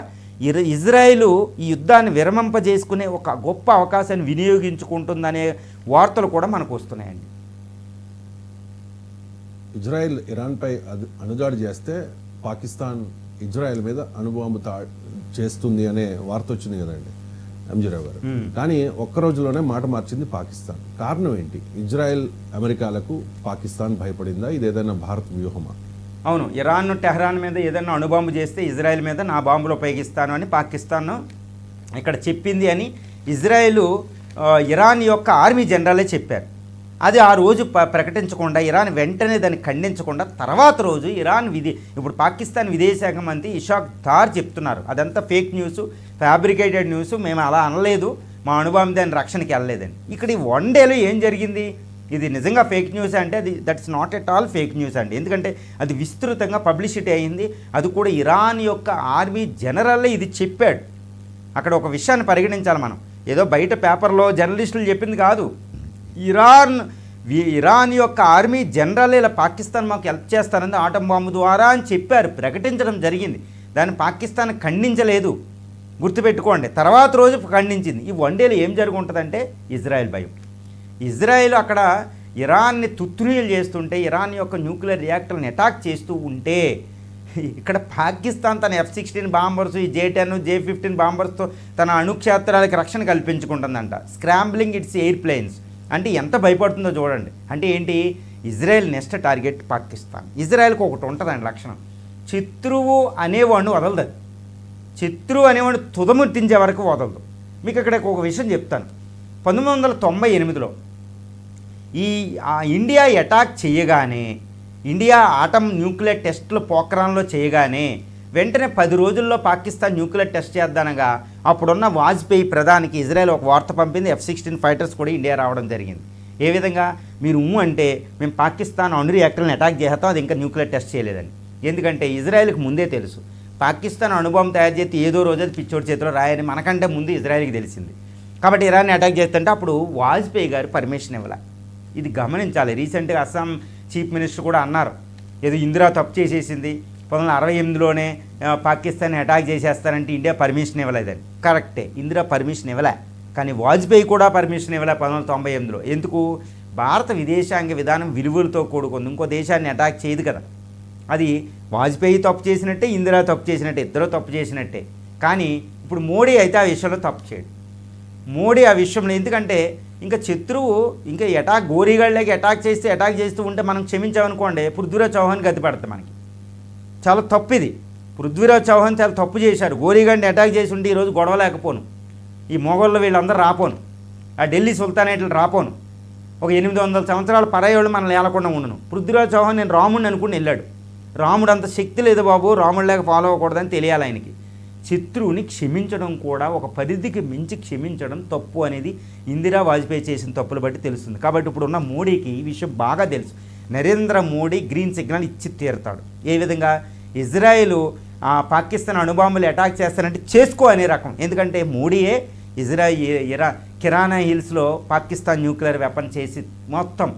ఇజ్రాయెల్ ఈ యుద్ధాన్ని విరమింపజేసుకునే ఒక గొప్ప అవకాశాన్ని వినియోగించుకుంటుందనే వార్తలు కూడా మనకు వస్తున్నాయండి. ఇజ్రాయెల్ ఇరాన్పై అణుదాడి చేస్తే పాకిస్తాన్ ఇజ్రాయెల్ మీద అణుబాంబు చేస్తుంది అనే వార్త వచ్చింది కదండి ఎంజీరావు గారు. కానీ ఒక్క రోజులోనే మాట మార్చింది పాకిస్తాన్. కారణం ఏంటి? ఇజ్రాయెల్ అమెరికాలకు పాకిస్తాన్ భయపడిందా? ఇది ఏదైనా భారత్ వ్యూహమా? అవును, ఇరాన్ టెహ్రాన్ మీద ఏదైనా అణుబాంబు చేస్తే ఇజ్రాయెల్ మీద నా బాంబులు ఉపయోగిస్తాను అని పాకిస్తాన్ ఇక్కడ చెప్పింది అని ఇజ్రాయెల్ ఇరాన్ యొక్క ఆర్మీ జనరలే చెప్పారు. అది ఆ రోజు ప్రకటించకుండా ఇరాన్ వెంటనే దాన్ని ఖండించకుండా తర్వాత రోజు ఇప్పుడు పాకిస్తాన్ విదేశాంగ మంత్రి ఇషాక్ దార్ చెప్తున్నారు అదంతా ఫేక్ న్యూస్, ఫ్యాబ్రికేటెడ్ న్యూస్, మేము అలా అనలేదు, మా అణుబాంబు దాని రక్షణకి వెళ్ళలేదని. ఇక్కడ ఈ 1 డేలో ఏం జరిగింది? ఇది నిజంగా ఫేక్ న్యూస్ అంటే అది that's not at all fake news అండి. ఎందుకంటే అది విస్తృతంగా పబ్లిసిటీ అయింది. అది కూడా ఇరాన్ యొక్క ఆర్మీ జనరల్లే ఇది చెప్పాడు. అక్కడ ఒక విషయాన్ని పరిగణించాలి మనం, ఏదో బయట పేపర్లో జర్నలిస్టులు చెప్పింది కాదు. ఇరాన్ యొక్క ఆర్మీ జనరల్ ఇలా పాకిస్తాన్ మాకు హెల్ప్ చేస్తారని ఆటం బాంబు ద్వారా అని చెప్పారు, ప్రకటించడం జరిగింది. దాన్ని పాకిస్తాన్ ఖండించలేదు, గుర్తుపెట్టుకోండి. తర్వాత రోజు ఖండించింది. ఈ 1 డేలో ఏం జరుగుంటుందంటే ఇజ్రాయెల్ భయం. ఇజ్రాయెల్ అక్కడ ఇరాన్ని తుత్తునీలు చేస్తుంటే, ఇరాన్ యొక్క న్యూక్లియర్ రియాక్టర్ని అటాక్ చేస్తూ ఉంటే ఇక్కడ పాకిస్తాన్ తన F-16 బాంబర్స్, ఈ J-10, J-15 బాంబర్స్తో తన అణుక్షేత్రాలకు రక్షణ కల్పించుకుంటుందంట. స్క్రాంబ్లింగ్ ఇట్స్ ఎయిర్ ప్లేన్స్ అంటే ఎంత భయపడుతుందో చూడండి. అంటే ఏంటి? Israel next target Pakistan. ఇజ్రాయెల్కి ఒకటి ఉంటుందండి లక్షణం, శత్రువు అనేవాడిని వదలదు. శత్రువు అనేవాడిని తుదముట్టించే వరకు వదలదు. మీకు ఇక్కడ ఒక విషయం చెప్తాను. 1998లో ఇండియా అటాక్ చేయగానే, ఇండియా ఆటం న్యూక్లియర్ టెస్టులు పోఖ్రాన్లో చేయగానే వెంటనే 10 రోజుల్లో పాకిస్తాన్ న్యూక్లియర్ టెస్ట్ చేద్దానగా అప్పుడున్న వాజ్పేయి ప్రధానికి ఇజ్రాయెల్ ఒక వార్త పంపింది. F-16 ఫైటర్స్ కూడా ఇండియా రావడం జరిగింది. ఏ విధంగా? మీరు అంటే మేము పాకిస్తాన్ అణు రియాక్టర్లను అటాక్ చేస్తాం, అది ఇంకా న్యూక్లియర్ టెస్ట్ చేయలేదని. ఎందుకంటే ఇజ్రాయెల్కి ముందే తెలుసు పాకిస్తాన్ అణుబాంబు తయారు చేస్తే ఏదో రోజు అది పిచ్చోడి చేతిలో రాయని మనకంటే ముందు ఇజ్రాయెల్కి తెలిసింది. కాబట్టి ఇరాన్ని అటాక్ చేస్తుంటే అప్పుడు వాజ్పేయి గారు పర్మిషన్ ఇవ్వాలి. ఇది గమనించాలి. రీసెంట్గా అస్సాం చీఫ్ మినిస్టర్ కూడా అన్నారు, ఏదో ఇందిరా తప్పు చేసేసింది, 1968లోనే పాకిస్తాన్ని అటాక్ చేసేస్తారంటే ఇండియా పర్మిషన్ ఇవ్వలేదని. కరెక్టే, ఇందిరా పర్మిషన్ ఇవ్వలే, కానీ వాజ్పేయి కూడా పర్మిషన్ ఇవ్వలే 1998లో. ఎందుకు? భారత విదేశాంగ విధానం విలువలతో కూడుకుంది, ఇంకో దేశాన్ని అటాక్ చేయదు కదా. అది వాజ్పేయి తప్పు చేసినట్టే, ఇందిరా తప్పు చేసినట్టే, ఇద్దరు తప్పు చేసినట్టే. కానీ ఇప్పుడు మోడీ అయితే ఆ విషయంలో తప్పు చేయడు. మోడీ ఆ విషయంలో, ఎందుకంటే ఇంకా శత్రువు ఇంకా గోరీగాళ్ళకి అటాక్ చేస్తూ ఉంటే మనం క్షమించామనుకోండి, పృథ్వీరాజ్ చౌహాన్ గతి పడుతుంది మనకి. చాలా తప్పు ఇది. పృథ్వీరాజ్ చౌహాన్ చాలా తప్పు చేశారు. గోరీగాడిని అటాక్ చేసి ఉంటే ఈరోజు గొడవ లేకపోను, ఈ మొగోళ్ళు వీళ్ళందరూ రాపోను. ఆ ఢిల్లీ సుల్తానేట్లు రాపోను. ఒక 800 సంవత్సరాలు పరాయోళ్ళు మనల్ని ఏలకుండా ఉండను. పృథ్వీరాజ్ చౌహాన్ నేను రాముడిని అనుకుని వెళ్ళాడు. రాముడు అంత శక్తి లేదు బాబు, రాముడు లేక ఫాలో అవ్వకూడదని తెలియాలి ఆయనకి. శత్రువుని క్షమించడం కూడా ఒక పరిధికి మించి క్షమించడం తప్పు అనేది ఇందిరా వాజ్పేయి చేసిన తప్పులు బట్టి తెలుస్తుంది. కాబట్టి ఇప్పుడు ఉన్న మోడీకి ఈ విషయం బాగా తెలుసు. నరేంద్ర మోడీ గ్రీన్ సిగ్నల్ ఇచ్చి తీరుతాడు. ఏ విధంగా? ఇజ్రాయెల్ పాకిస్తాన్ అణుబాంబులు అటాక్ చేస్తానంటే చేసుకో అనే రకం. ఎందుకంటే మోడీయే కిరానా హిల్స్లో పాకిస్తాన్ న్యూక్లియర్ వెపన్ చేసి మొత్తం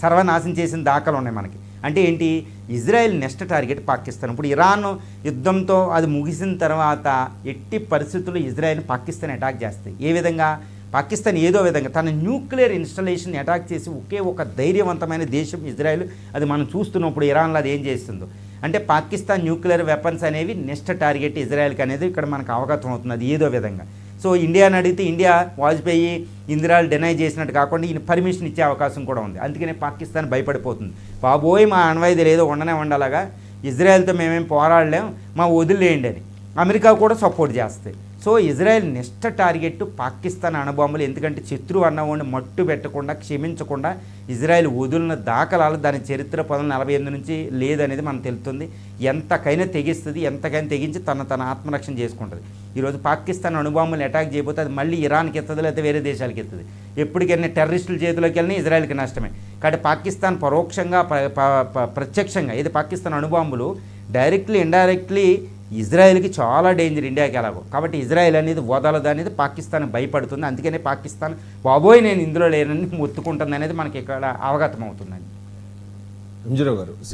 సర్వనాశనం చేసిన దాఖలు ఉన్నాయి మనకి. అంటే ఏంటి? Israel next target Pakistan. ఇప్పుడు ఇరాన్ యుద్ధంతో అది ముగిసిన తర్వాత ఎట్టి పరిస్థితుల్లో ఇజ్రాయెల్ పాకిస్తాన్ అటాక్ చేస్తాయి. ఏ విధంగా? పాకిస్తాన్ ఏదో విధంగా తన న్యూక్లియర్ ఇన్స్టాలేషన్ అటాక్ చేసి ఒకే ఒక ధైర్యవంతమైన దేశం ఇజ్రాయెల్. అది మనం చూస్తున్నప్పుడు ఇరాన్లో అది ఏం చేస్తుందో. అంటే పాకిస్తాన్ న్యూక్లియర్ వెపన్స్ అనేవి నెక్స్ట్ టార్గెట్ ఇజ్రాయెల్కి అనేది ఇక్కడ మనకు అవగతం అవుతుంది. అది ఏదో విధంగా. సో ఇండియాని అడిగితే ఇండియా వాజ్పేయి ఇందిరాలు డినై చేసినట్టు కాకుండా ఈయన పర్మిషన్ ఇచ్చే అవకాశం కూడా ఉంది. అందుకనే పాకిస్తాన్ భయపడిపోతుంది. బాబోయ్ మా అణ్వాయుధులు ఏదో ఉండనే ఉండలాగా, ఇజ్రాయెల్తో మేమేం పోరాడలేం, మా వదిలేయండి అని అమెరికా కూడా సపోర్ట్ చేస్తాయి. So Israel next target Pakistan అణుబాంబులు. ఎందుకంటే శత్రువు అన్నవాడిని మట్టు పెట్టకుండా క్షమించకుండా ఇజ్రాయెల్ వదులిన దాఖలాలు దాని చరిత్ర 1948 నుంచి లేదనేది మనకు తెలుస్తుంది. ఎంతకైనా తెగిస్తుంది, ఎంతకైనా తెగించి తన ఆత్మరక్షణ చేసుకుంటుంది. ఈరోజు పాకిస్తాన్ అణుబాంబులు అటాక్ చేయబోతే అది మళ్ళీ ఇరాన్కి ఎత్తది, లేకపోతే వేరే దేశాలకి ఎత్తది. ఎప్పటికైనా టెర్రరిస్టుల చేతిలోకి వెళ్ళినా ఇజ్రాయెల్కి నష్టమే. కాబట్టి పాకిస్తాన్ పరోక్షంగా ప్రత్యక్షంగా ఇది పాకిస్తాన్ అణుబాంబులు డైరెక్ట్లీ ఇండైరెక్ట్లీ ఇజ్రాయెల్కి చాలా డేంజర్, ఇండియాకి ఎలాగో. కాబట్టి ఇజ్రాయెల్ అనేది వదలదు అనేది పాకిస్తాన్ భయపడుతుంది. అందుకనే పాకిస్తాన్ బాబోయ్ నేను ఇందులో లేనని మొత్తుకుంటుంది అనేది మనకి ఇక్కడ అవగతం అవుతుందండి. ఎంజీరావు గారు.